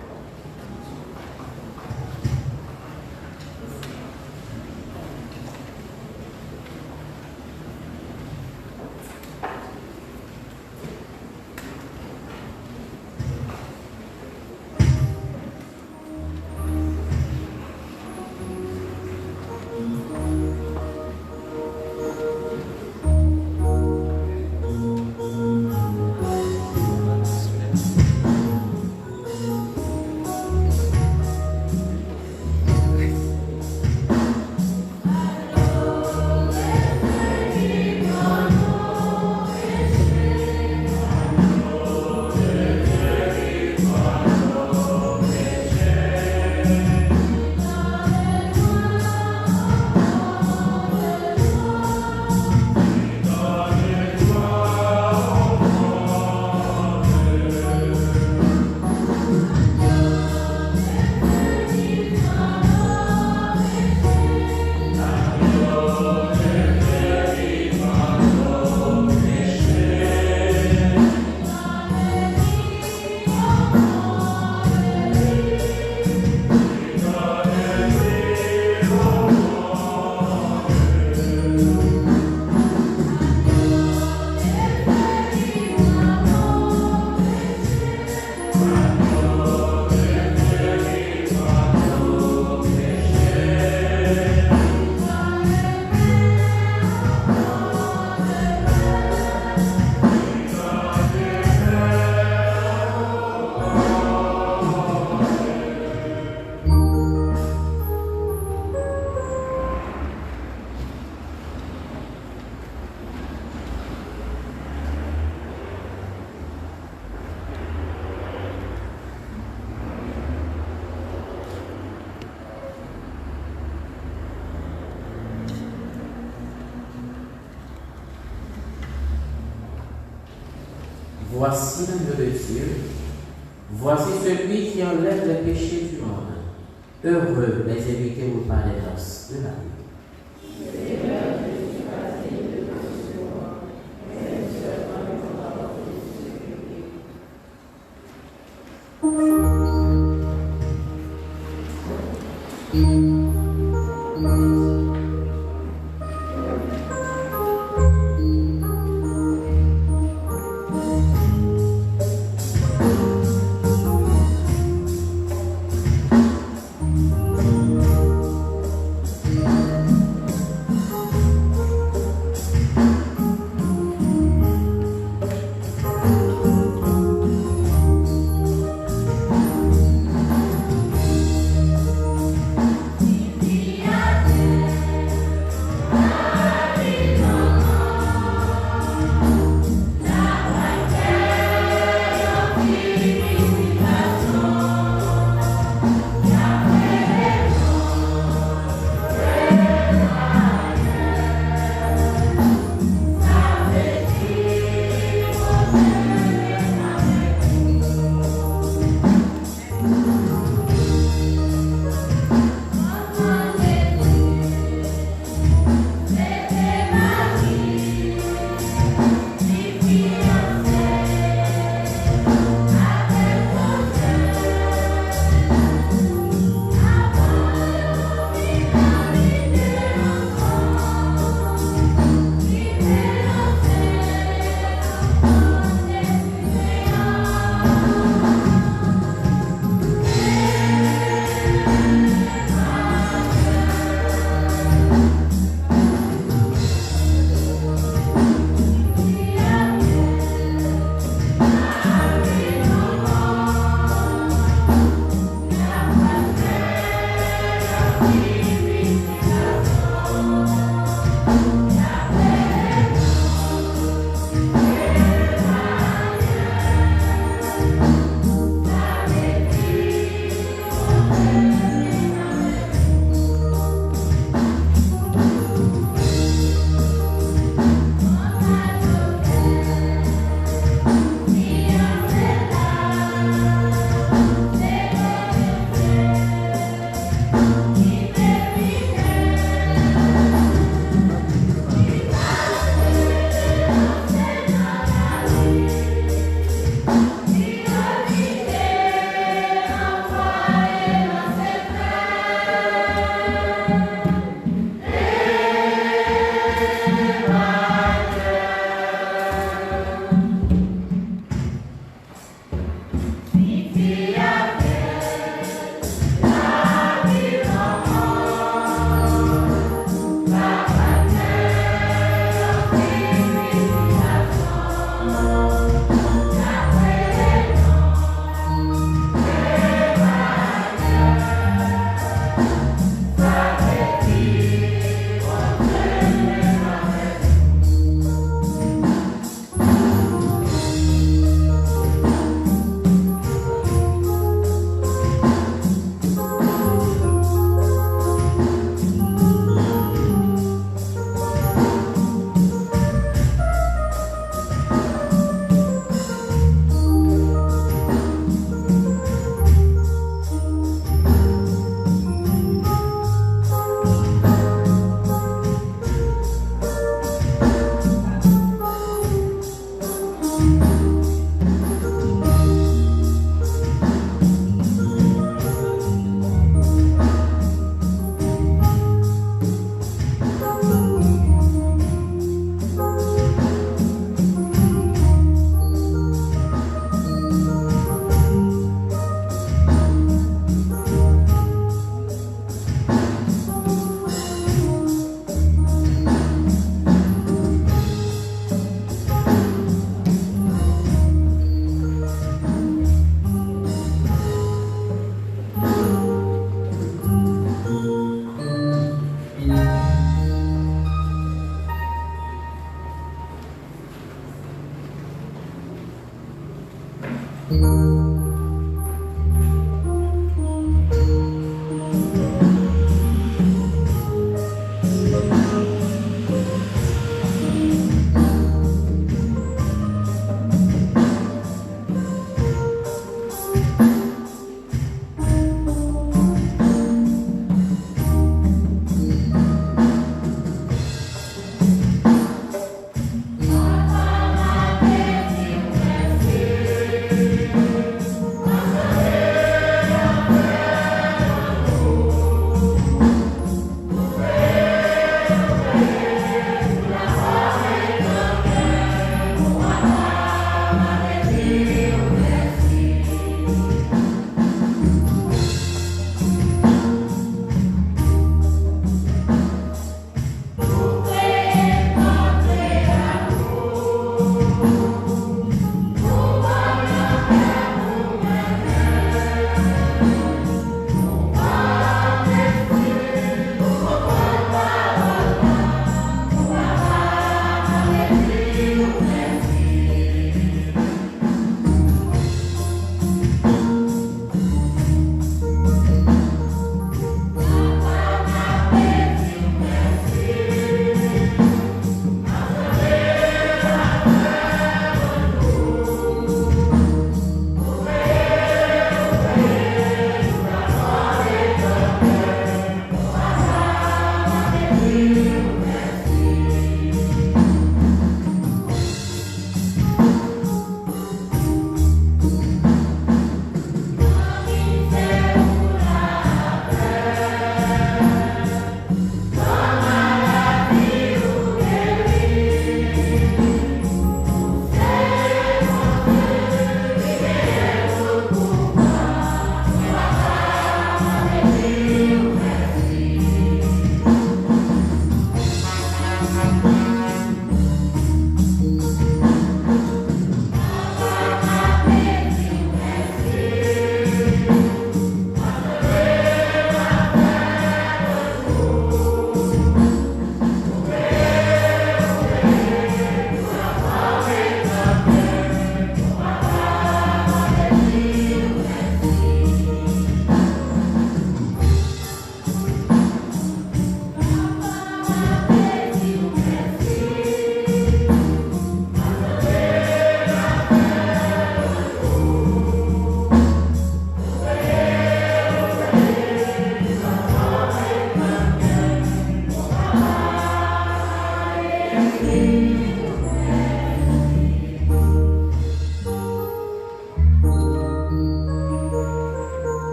Voici l'agneau de Dieu, voici celui qui enlève les péchés du monde. Heureux les invités au palais des noces de la vie.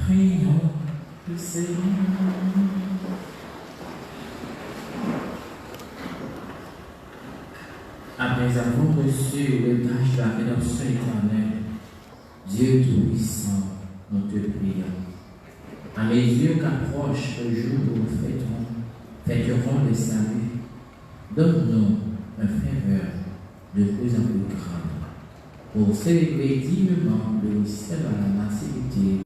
Prions le Seigneur. Après avoir reçu le gage de la rédemption éternelle, Dieu Tout-Puissant, nous te prions. À mesure qu'approche le jour où nous fêterons le salut, donne-nous une faveur de plus en plus grande pour célébrer dignement le mystère de la nativité.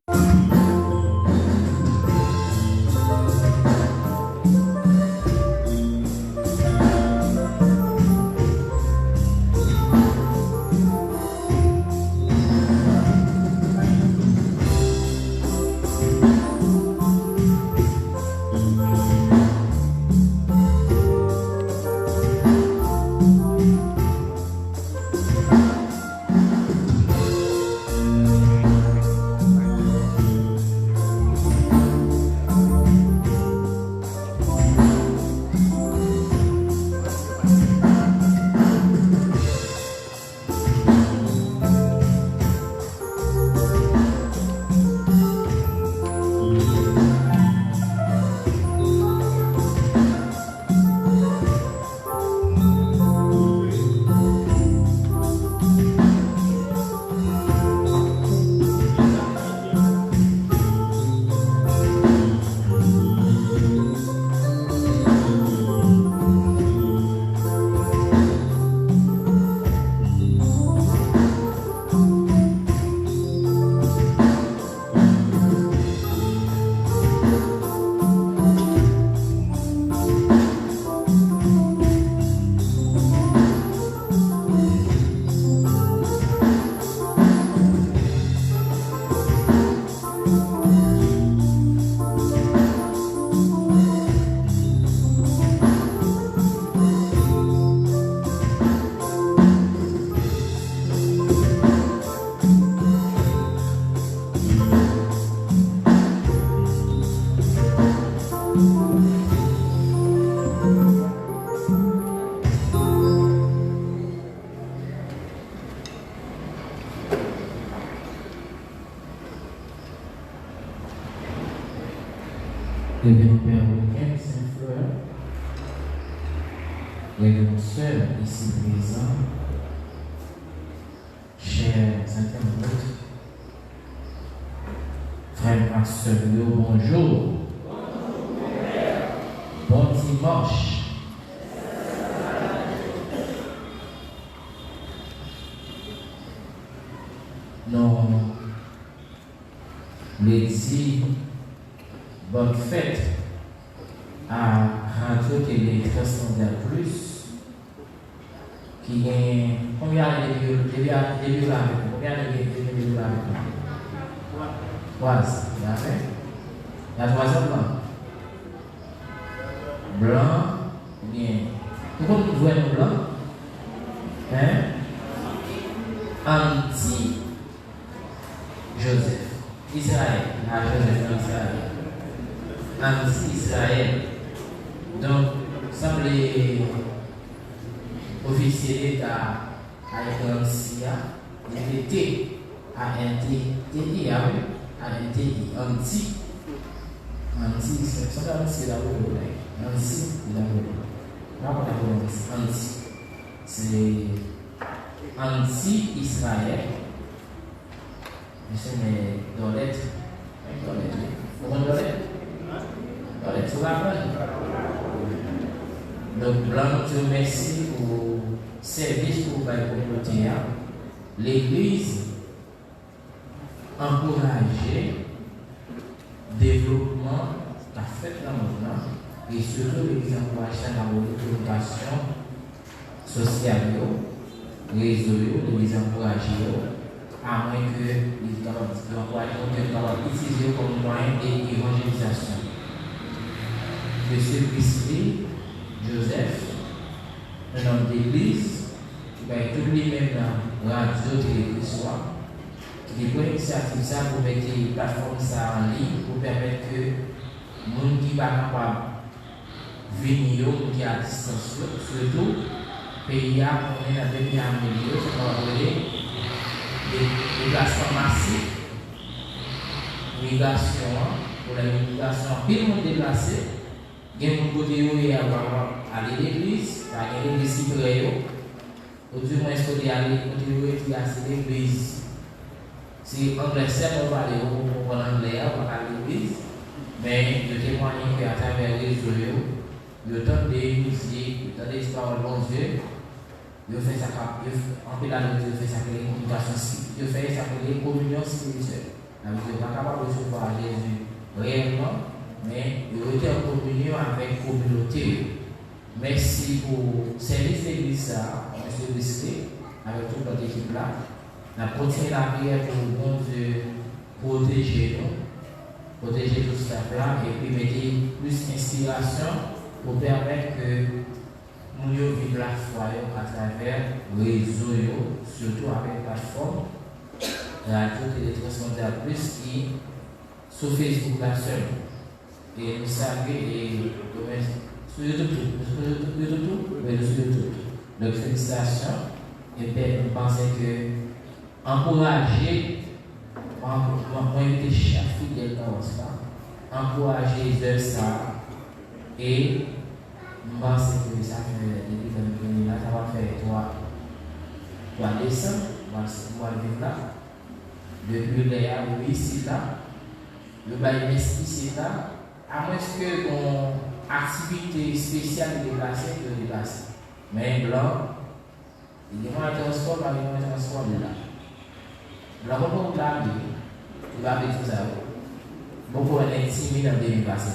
Révérend Père Week-end, Saint-Fleur, Révérend Sœur ici présent, chers internautes, frères et sœurs, bonjour. Bon dimanche. Non, les dit bonne fête à Radio Télé Transmondial Plus qui est combien de début là combien de début là la troisième blanc bien pourquoi vous voyez blanc anti Joseph Israël Israël anti-Israël. Donc, semble officier d'État avec l'Ancia, il était à NTI, anti, c'est ça, c'est anti-Israël. Je mets dans l'être, donc, blanc, Dieu merci pour service pour la communauté. L'Église encourage le développement de la fête dans le monde et surtout l'Église encourage la communication sociale, réseau, l'Église encourage à moins que l'Église encourage utiliser comme moyen d'évangélisation. Monsieur Christy Joseph, un homme d'église, qui va être tout lui-même dans la radio télé soir, qui prend l'initiative ça pour mettre les plateformes ça en ligne pour permettre que les gens qui sont capables de venir, qui sont à distance, surtout, pays à on est dans des pays améliorés, c'est qu'on va appeler des déplacements massifs, migration, pour la migration, pile monde déplacé. Il y a un côté où il y a aller à l'église, il y a l'église qui près, ou du moins il y a aller côté où il y a l'église. Si anglais on va aller au anglais, on va aller à l'église, mais je témoigne qu'à travers les réseaux, il y a tant d'églises, tant d'espoir de bon Dieu, il fait ça, en pédagogie, il fait ça que les communications, il fait ça que les communions spirituelles. Il n'est pas capable de recevoir Jésus réellement. Mais il a été en communion avec la communauté. Merci pour le service de l'église, M. Bisley, avec toute notre équipe là. On a continué la prière pour le bon Dieu protéger nous, protéger tout ce là, et puis mettre plus d'inspiration pour permettre que nous vivions la foi à travers le réseau, surtout avec la plateforme Radio Télé Transmondial Plus qui sur Facebook là seul. Et nous savons sur YouTube. Donc, félicitations. Et bien, nous pensons que encourager, moi, j'étais chef fidèle dans ça, encourager les œuvres ça, et nous pensons que ça fait depuis que nous ça va faire 3 décembre, on va vivre là. Depuis les oui, c'est là. Le bail ici, c'est là. À moins que mon activité spéciale est déplacée, je déplace. Mais blanc, il y a un transport, il y a un transport de là. Blanc, beaucoup de la vie, il va avec tout ça. Beaucoup d'intimité dans le dépassé.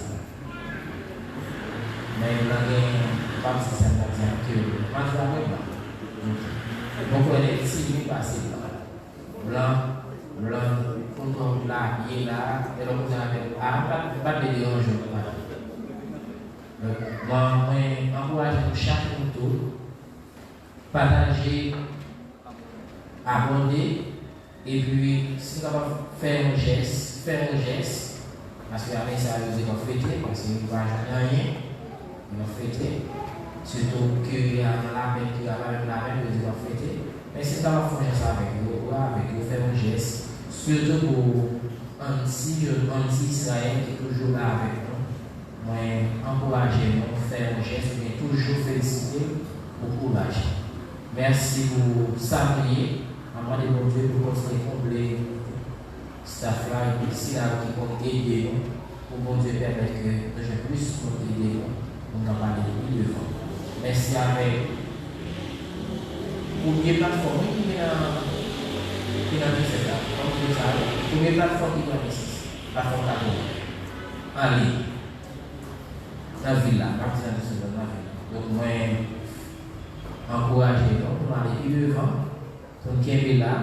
Mais blanc, pas si ça va dire que moi je vais blanc. Beaucoup d'intimité passé blanc, pour là, il est là, et donc vous avez pas de dérange. Moi, j'encourage chaque tour, partager, abonder, et puis si on va faire un geste, parce qu'avec ça, il va fêter, parce qu'il ne va rien, il va fêter. Surtout qu'il y a la main, il va fêter. Mais si on va faire ça avec vous, faire un geste. Surtout pour anti-Israël qui est toujours là avec nous. moi, encourager, faire un geste, mais toujours féliciter pour courage. Merci pour saluer, avant de mon Dieu, pour continuer à combler staff là, et puis si là qui compte aider nous, pour mon Dieu permettre que j'ai plus pour aider nous, pour nous parler plus devant. Merci avec première plateforme qui est dans le secteur, comme vous le savez, première plateforme qui est dans le plateforme en ligne. Dans la ville là, partie dans le secteur, dans la ville. Donc, moi, encourager nous pour aller plus devant, pour nous aider là,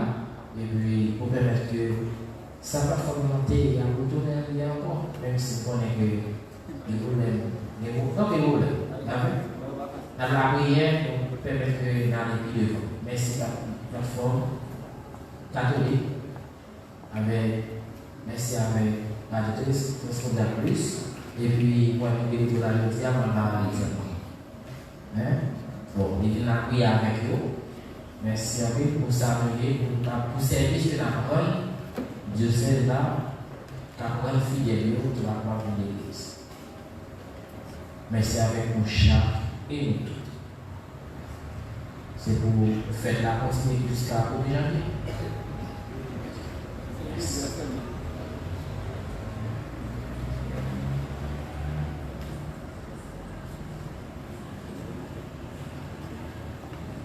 et puis pour permettre que sa plateforme montée et à retourner encore, même si on connaît que les problèmes, dans la prière, pour permettre que nous allions plus devant. Merci la plateforme catholique, merci avec la responsable plus, et puis moi, je vais tout la dire avant d'aller. Bon, il y a une prière avec vous. Merci à vous pour saluer, pour servir de la parole. Dieu sait là, qu'après fidèle, tu vas voir l'église. Merci avec nous chaque et nous tous. C'est pour faire la continuité jusqu'à 1er janvier. Merci.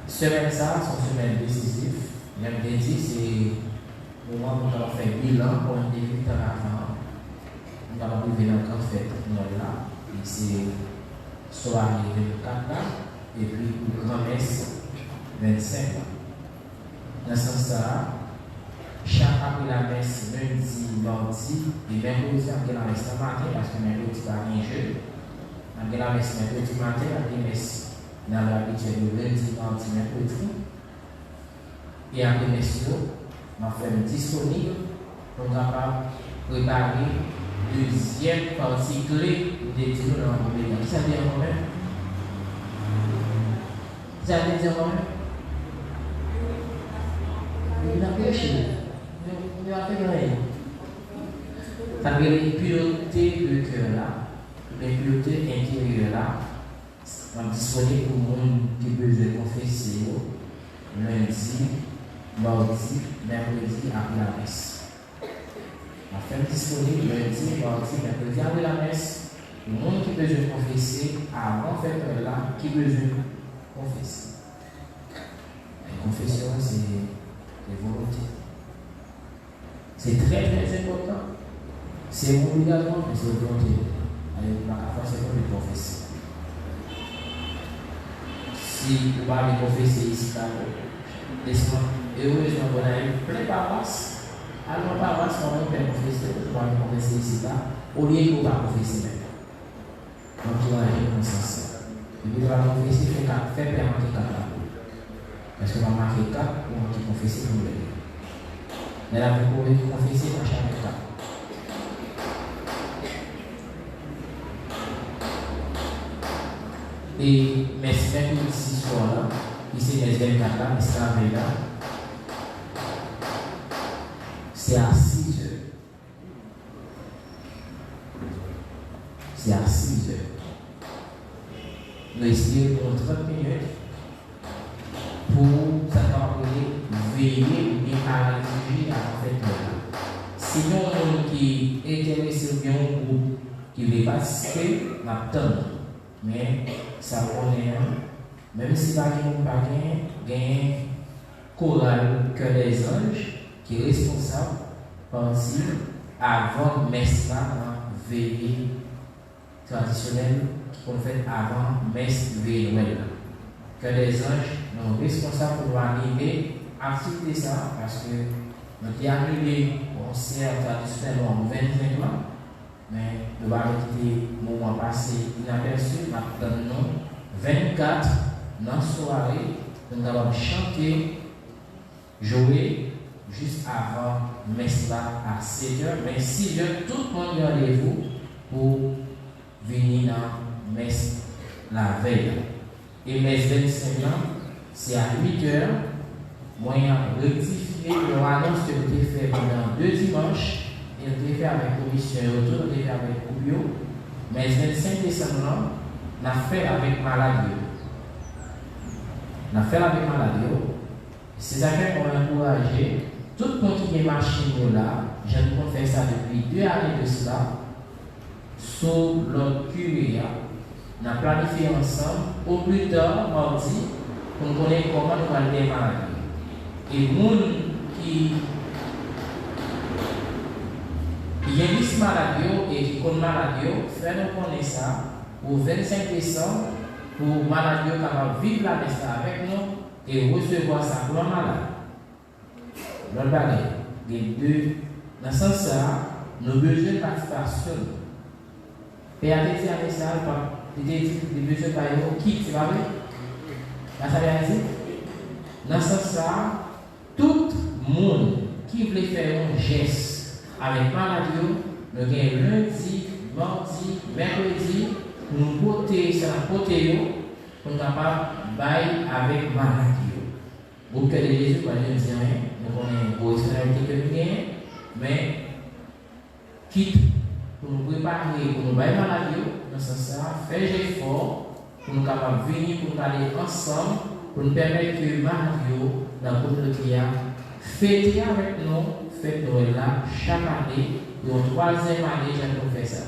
Semaine ça, c'est une semaine décisive. J'aime bien dire, c'est le moment où on va faire bilan pour un début de l'avant. On va arriver dans le grand fête là. Et c'est soirée 24 là. Et puis grand-messe 25 là. Dans ce sens-là, chaque après la messe, lundi, mardi, et mercredi, après la messe le matin, parce que mercredi, il y a un jeu. Après la messe, mercredi matin, après la messe. Dans l'habitude de lundi, mardi, mercredi. Et après messieurs, on fait disponible pour préparer deuxième partie clé des dialogues dans le pays. Ça veut dire quand même? Ça veut dire quand même? Il a péché. Il a fait rien. Ça veut dire les puretés de cœur là, les puretés intérieures là. On est disponible pour le monde qui peut se confesser lundi, mardi, mercredi après la messe. On fait disponible lundi, mardi, mercredi après la messe. Le monde qui peut se confesser avant cette heure-là, qui peut se confesser. La confession, c'est des volontés. C'est très très important. C'est obligatoire, mais c'est une volonté. La fois, c'est pour le confesser. Si vous parlez de confesser ici, laisse-moi, heureusement, on a eu plein de paroisses. Alors, paroisse, on va faire confesser, on va confesser ici, au lieu de ne pas confesser même. Donc, tu vas agir dans ce sens. Et puis, tu vas confesser, faire permettre 4 ans. Parce que on va marquer 4 pour te confesser pour le dire. Mais là, vous pouvez confesser dans chaque 4. Et merci mercredi soir là, ici les 24 là, mais c'est la veille là. C'est à 6 heures. C'est à 6 heures. Nous essayons pour 30 minutes pour veiller ou bien à la liturgie avant cette heure. Sinon, on qui est intéressé bien au groupe qui veut participer, on attend. Mais ça connaît, même si pas gagne chorale que les anges qui est responsable partir avant messe là, veillée traditionnelle qu'on fait avant messe veillée Noël. Que les anges sont responsables pour arriver à accepter ça parce que nous avons arrivé au concert traditionnel en 25 ans. Mais nous allons quitter le moment passé inaperçu. Maintenant, 24 dans la soirée, nous allons chanter, jouer juste avant messe là à 7h. Mais 6h, tout le monde est rendez-vous pour venir dans messe la veille. Et messe 25 ans, c'est à 8h. Moi, j'ai rectifié l'annonce que j'ai fait pendant 2 dimanches. Il a fait avec la commission retour, il a fait avec Coubio. Mais le 25 décembre, on a fait avec maladie. On a fait avec maladie. C'est ça qu'on a encouragé. Tout le monde qui est machine là, j'aime faire ça depuis 2 années de cela. Sous notre curé, on a planifié ensemble, au plus tard, mardi, pour nous connaître comment nous allons les maladies. Et les gens qui ont des maladies et qui connaissent maladie, faire-nous connaître ça au 25 décembre pour maladie qui vivre la messe avec nous et recevoir ça pour un malade. L'autre bagage, les deux, dans ce sens-là, nous avons besoin de participation. Et à dit un message, il dit des besoins par qui, c'est pas vrai? Là, ça veut dire, dans ce sens-là, tout le monde qui veut faire un geste avec maladie, nous avons lundi, mardi, mercredi, pour nous porter, c'est la porter, pour nous capables de bailler avec maladie. Beaucoup de Jésus, quand je ne dis rien, nous connaissons une personnalité que nous gagnons, mais quitte pour nous préparer, pour nous bailler maladie, dans ce sens-là, faire des efforts pour nous capables de venir, pour nous aller ensemble, pour nous permettre que maladie, dans la communauté, fêter avec nous, fête Noël là, chaque année, et en 3e année, j'aime faire ça.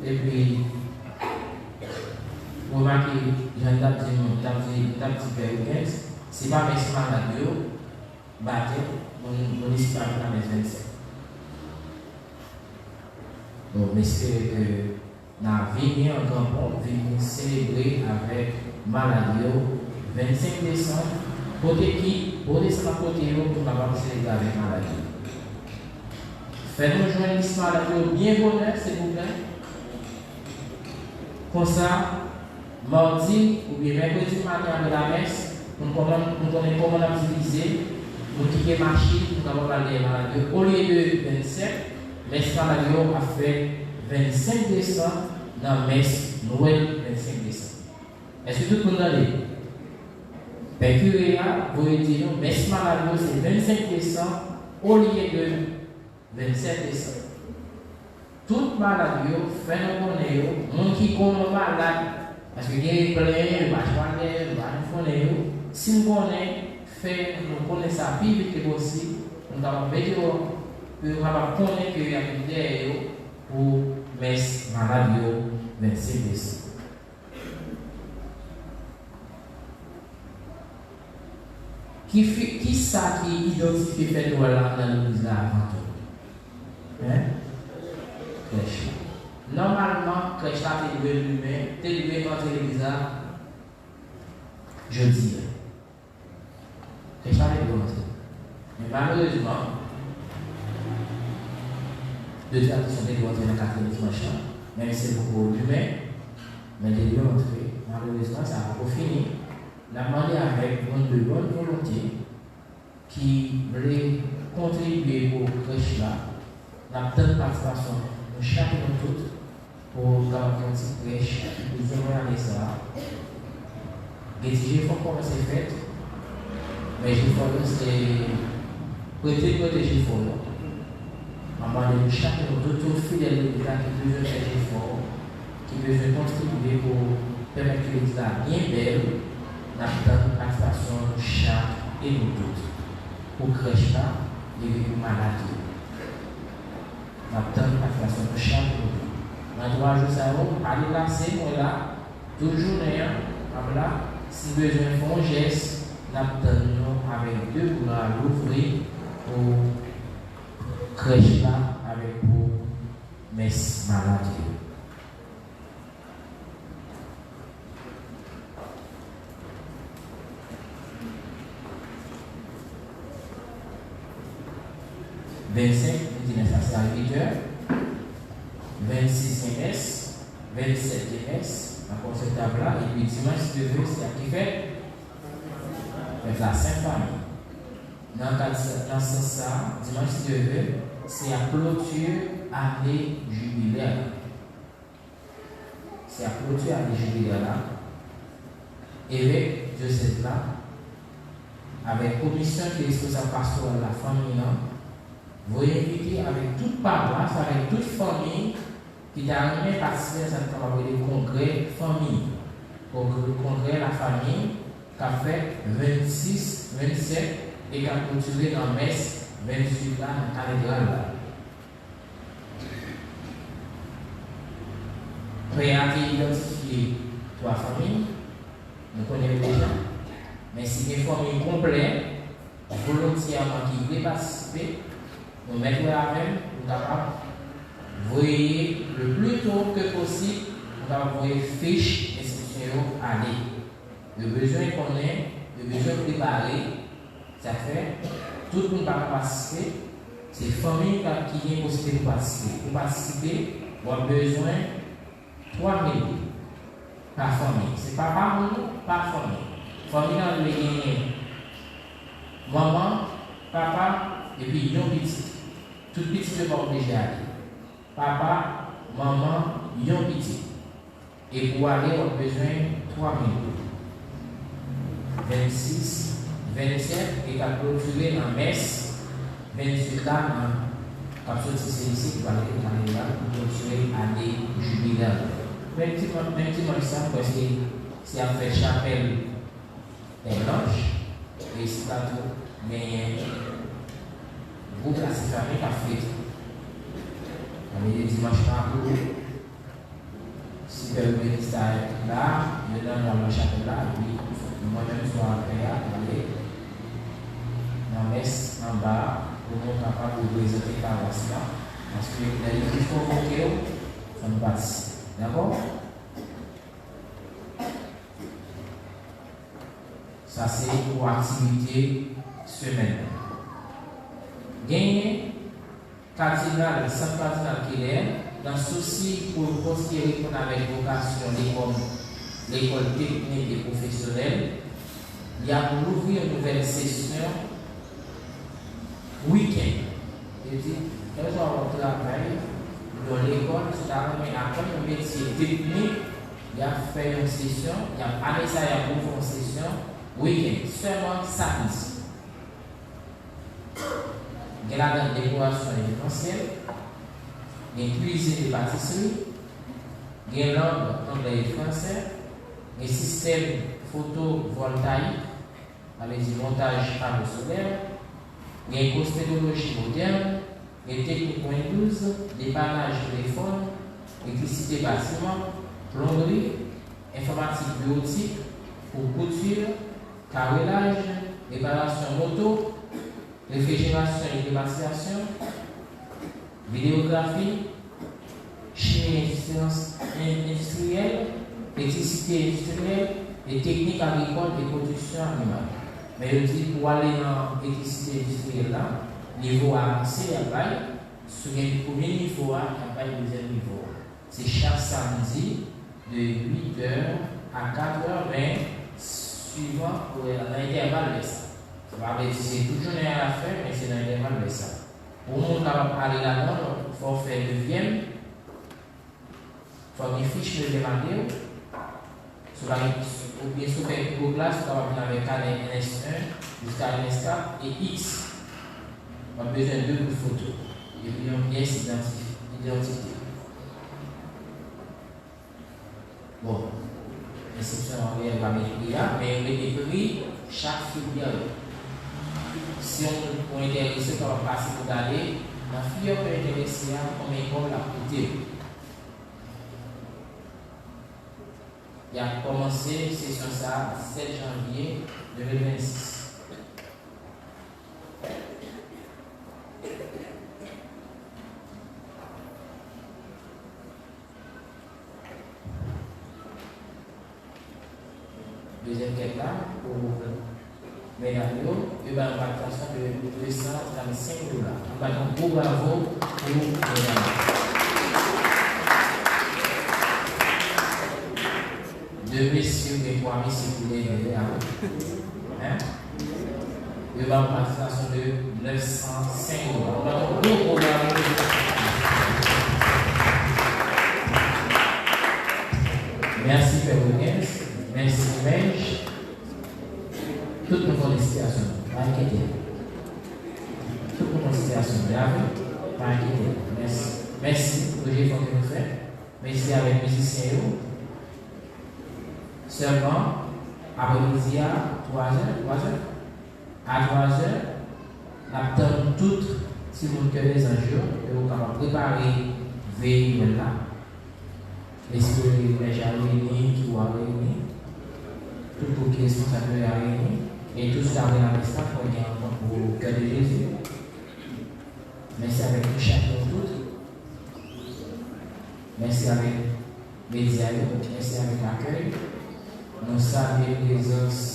Et puis, vous remarquez, j'ai un petit peu c'est pas mes maladies, bâtir, on est pas dans les 27. Donc, j'espère que nous venir en grand pont, venir célébrer avec maladie 25 décembre, pour qui, pour les côté pour nous célébrer avec maladie. Faites-nous joindre l'histoire maladie bien bonheur, s'il vous plaît. Comme ça, mardi ou bien mercredi matin de la messe, nous connaissons comment utiliser, nous quitter machine, nous avons parlé de maladie. Au lieu de 27, messe maladie a fait 25 décembre dans la messe Noël 25 décembre. Est-ce que tout le monde a dit? Percuria, vous dites, messe maladie c'est 25 décembre au lieu de 27 décembre. Toute maladie, fait nous connaître, gens qui sont malades, parce que les plein, le bâtiment, le bâtiment, si nous connaissons ça plus vite que possible, nous avons besoin connaître qu'il y a une idée pour messe maladie 26 décembre. Qui ça qui identifie fait Noël dans l'église là avant tout? Crèche. Normalement, crèche là, t'es libre entre l'église là, jeudi. Crèche là, t'es libre entre. Mais malheureusement, deux traditions t'es libre entre dans la 4e dimanche, même si c'est beaucoup humain, mais t'es libre entre. Malheureusement, ça va pas finir. La demandé avec de bonne volonté qui voulait contribuer au crèche là, la bonne participation de chacun de nous pour garder une petite crèche, pour démarrer ça. Rédiger comment c'est fait, mais je faut c'est protéger fort. À demander chacun de nous, tout fidèle de l'État qui besoin faire des efforts, qui besoin contribuer pour permettre que l'État bien belle. Nous avons une participation de chaque et nous tous. Pour crèche là, il y a une maladie. Nous avons une participation de chaque et nous tous. Dans 3 jours, ça va, aller là, c'est moi là, toujours là, si besoin de faire un geste, nous avons avec 2 pour l'ouvrir pour crèche là, avec pour messe maladie. « 25, c'est à 8 heures, 26 MS, 27 MS, encore cette table-là, et puis dimanche, si tu veux, c'est à qui fait la Sainte-Famille. Dans ce sens-là, dimanche, si tu veux, c'est à clôture année jubilaire. C'est à clôture année jubilaire là. Évêque de cette là, avec commission qui est responsable pastoral de la famille là. Vous invitez avec toute paroisse, avec toute famille qui t'a amené à participer à ce qu'on appelle le congrès famille. Congrès la famille, qui a fait 26, 27 et qui a clôturé dans Metz 28 là, dans la cathédrale. Prêt à identifier trois familles, nous connaissons déjà, mais si une famille complète, volontairement qui veut participer, nous mettons la même pour capable voyer le plus tôt que possible pour avoir fiche institutionnelle aller. Le besoin qu'on ait, le besoin préparé, ça fait tout le monde va participer. C'est les familles qui ont possibilité de participer. Pour participer, on a besoin de 3 000 par famille. C'est pas par monde, par famille. Famille dans le gagner maman, papa et puis yon petit. Tout petit ne va pas obliger à aller. Papa, maman, yon petit. Et pour aller, on a besoin de 3 000. 26, 27 et qu'a clôturé dans Metz 28 là dans la sortie ici qui va aller dans les là pour clôturer l'année jubilaire. Même petit ça parce que c'est en fait chapelle des blanches et c'est pas tout mais groupe là c'est famille qui a fait on est dimanche par jour si le ministère là il est dans la chapelle là et puis moi-même je suis aller dans Metz en bas pour nous capable de présenter la race là parce que les gens qui sont convoqués ça nous participe. D'accord? Ça c'est pour activité semaine. Gagner cardinal, sans cardinal qui est dans souci pour considérer qu'on a vocation l'école technique et professionnelle, il y a pour ouvrir une nouvelle session week-end. C'est-à-dire, quand on travaille dans l'école, c'est apprendre un métier technique, il y a fait une session, il y a allé ça, il y a pour une session week-end, seulement samedi. Il y a la décoration événementielle, il y a cuisine et pâtisserie, il y a langue anglais et français, il y a système photovoltaïque, avec du montage panneau solaire, il y a cosmétologie moderne, les techniques Windows, dépannage téléphone, électricité bâtiment, plomberie, informatique biotique, pour couture, carrelage, réparation moto, réfrigération et climatisation, vidéographie, chimie industrielle, électricité industrielle et techniques agricoles et production animale. Mais je dis pour aller dans l'électricité industrielle là, niveau avancé, il y a sur le premier niveau, il y a le deuxième niveau. C'est chaque samedi de 8h à 4h20, suivant l'intervalle de ça. Ça va dire que c'est toute journée à la fin, mais c'est dans l'intervalle de ça. Pour nous, on va aller là-dedans, il faut faire le 9e, il faut une fiche de demander. Ou bien sur les classes, on va venir avec un NS1 jusqu'à NS4 et X. On a besoin de 2 photos et puis une pièce d'identité. Bon, l'inscription en réel va mettre là, mais on met pris chaque filière. Si on est intéressé, on va passer pour regarder, la filière peut être intéressée à combien école la côté. Il a commencé session ça 7 janvier 2026. Deuxième quête là, pour mesdames, il y a une validation de 235 $. On va donc beau bravo pour mesdames. Deux messieurs et trois messieurs pour les aider à hein? Il y a une participation de 905 $. On va donc beau bravo. Merci Père Ougues. Merci Mèche. Toutes nos félicitations. Pas inquiéter. Toutes nos félicitations. Pas inquiéter. Merci. Merci pour le que vous faites. mais c'est avec musiciens. Seulement, après-midi à 3h, à 3h, nous attendons toutes, si vous avez des enjeux, et vous pouvez préparer veille là. L'esprit est déjà réuni, qui va réunir, tout pour qui est responsable est réuni, et tout ça avec la message pour gagner pour le cœur de Jésus. Merci avec nous chacun toutes. Merci avec les dialogues, merci avec l'accueil. Nous saluons la présence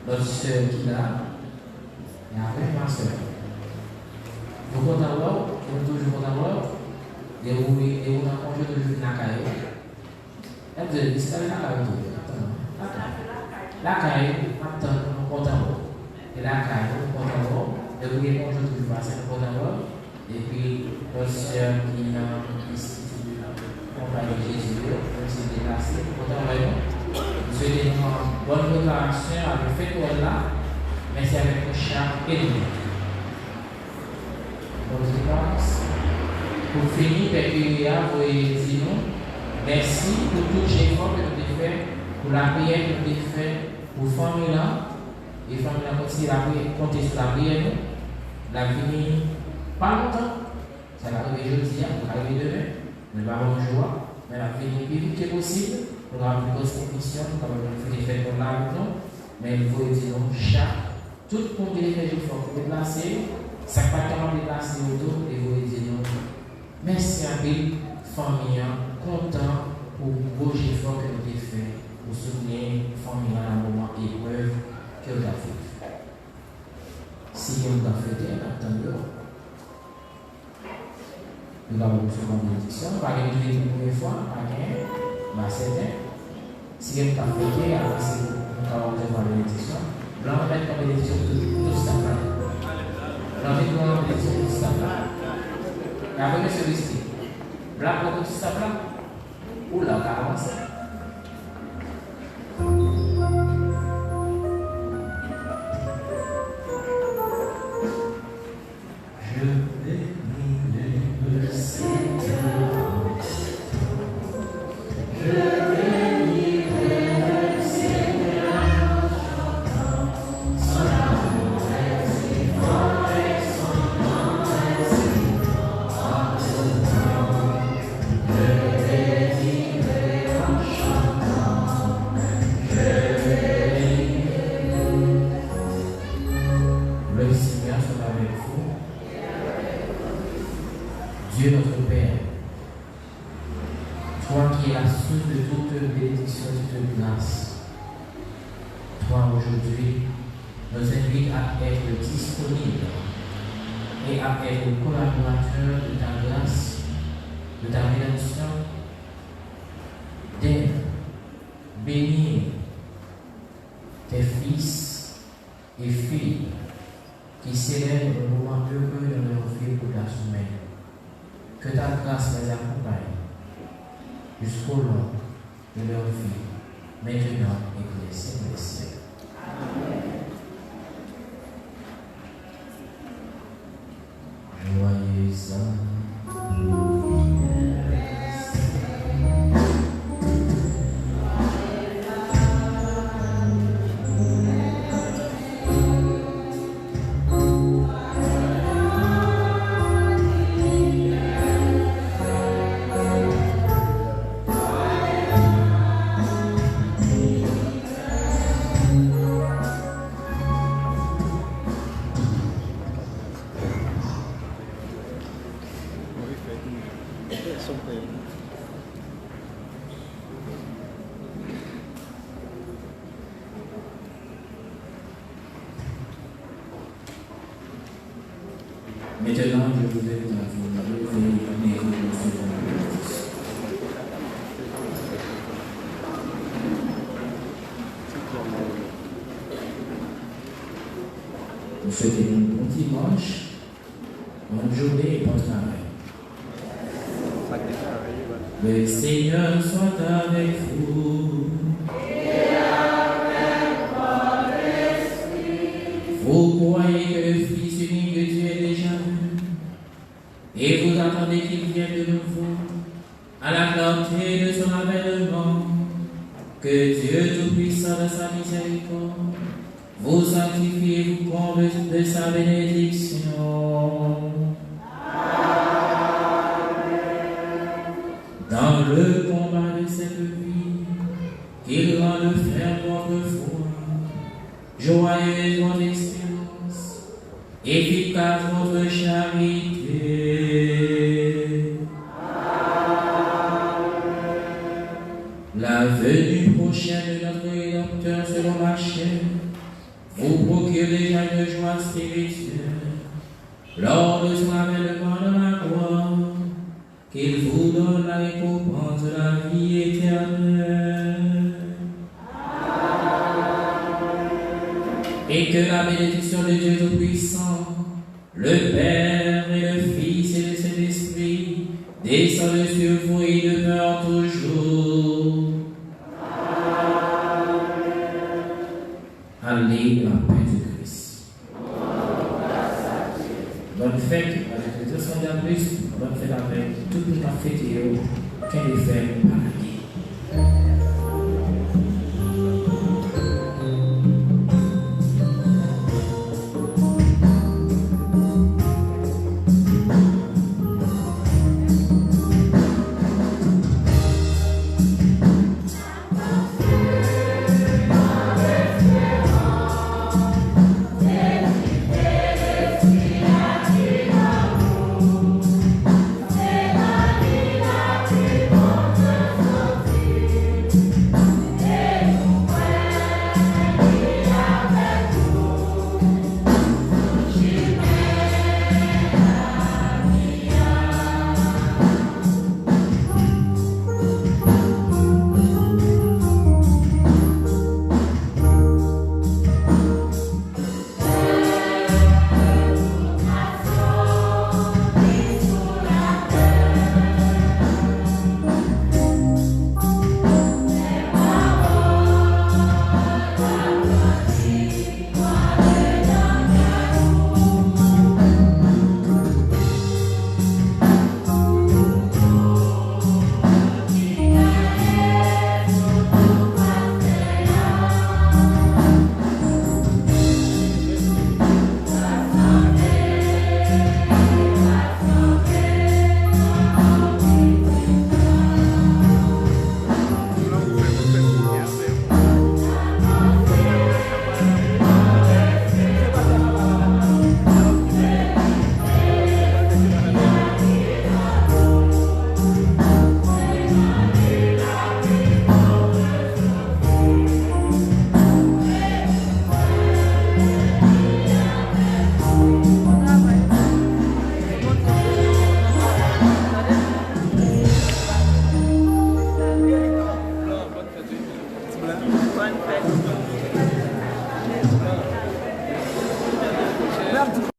de notre soeur qui est là, et avec ma soeur. Nous comptons alors, nous toujours comptons alors, et vous rencontrez toujours la caille. Elle dit, c'est la caille. La caille, attends, nous comptons alors. Et la caille, nous comptons alors, et vous rencontrez toujours passer, nous comptons alors. Et puis, notre soeur qui est compagnie de Jésus, c'est déplacé. Nous souhaitons une bonne préparation avec fait là, mais c'est avec le chat et nous. Pour finir, Pécuria, vous dire merci pour tout l'effort que nous avons fait, pour la prière que nous avons fait, pour la famille là, et la famille là continue à compter sur la prière. La vie, pas longtemps, ça va arriver jeudi, ça va arriver demain, nous allons joie, mais la vie est plus vite que possible, nous avons une grosse condition, nous avons fait des fêtes pour là avec nous, mais il faut dire tout le monde est fait il faut déplacer, ça ne va pas déplacer autour, et vous dire merci à vous, famille, content pour le beau effort que vous avez fait pour soutenir la famille dans un moment épreuve que vous avez fait. Si vous avez fait, attendez. Nous avons reçu une bénédiction, pas une première fois, pas une, c'est si vous avez fait, alors c'est nous avons reçu une bénédiction. Blanc met comme bénédiction tout ça. Blanc met comme bénédiction tout ça. Et après, monsieur Risty, blanc pour tout ça, blanc. Oula, carrément ça. Je bénis le Seigneur. Dieu notre Père, toi qui es la source de toute bénédiction et de toute grâce, toi aujourd'hui nous invites à être disponibles et à être collaborateurs de ta grâce, de ta rédemption, d'aide, bénir tes fils et filles qui célèbrent le moment heureux de leur vie pour la semaine. Que ta grâce les accompagne jusqu'au long de leur vie, maintenant et pour les siècles des siècles. Amen. Joyeux Maintenant, je vous invite à vous lever et vous recevoir la bénédiction. Nous souhaitons un bon dimanche, bonne journée et bon travail. Le Seigneur soit avec vous. Et avec votre esprit. Vous croyez que le Fils unique de Dieu est déjà venu? et vous attendez qu'il vienne de nouveau, à la clarté de son avènement, que Dieu Tout-Puissant de sa miséricorde vous sanctifie et vous comble de sa bénédiction. Dans le combat de cette vie, qu'il rende ferme votre foi, joyeuse votre espérance, efficace votre charité. La venue prochaine de notre Rédempteur selon la chair vous procure déjà une joie spirituelle lors de son avènement dans la gloire, qu'il vous donne la récompense de la vie éternelle. Et que la bénédiction de Dieu Tout-Puissant, le Père et le Fils et le Saint-Esprit descendent sur vous et demeurent toujours. Allez dans la paix de Christ. Bonne fête avec les 200 d'Abril, bonne fête avec toute la fête et qu'elle est faite.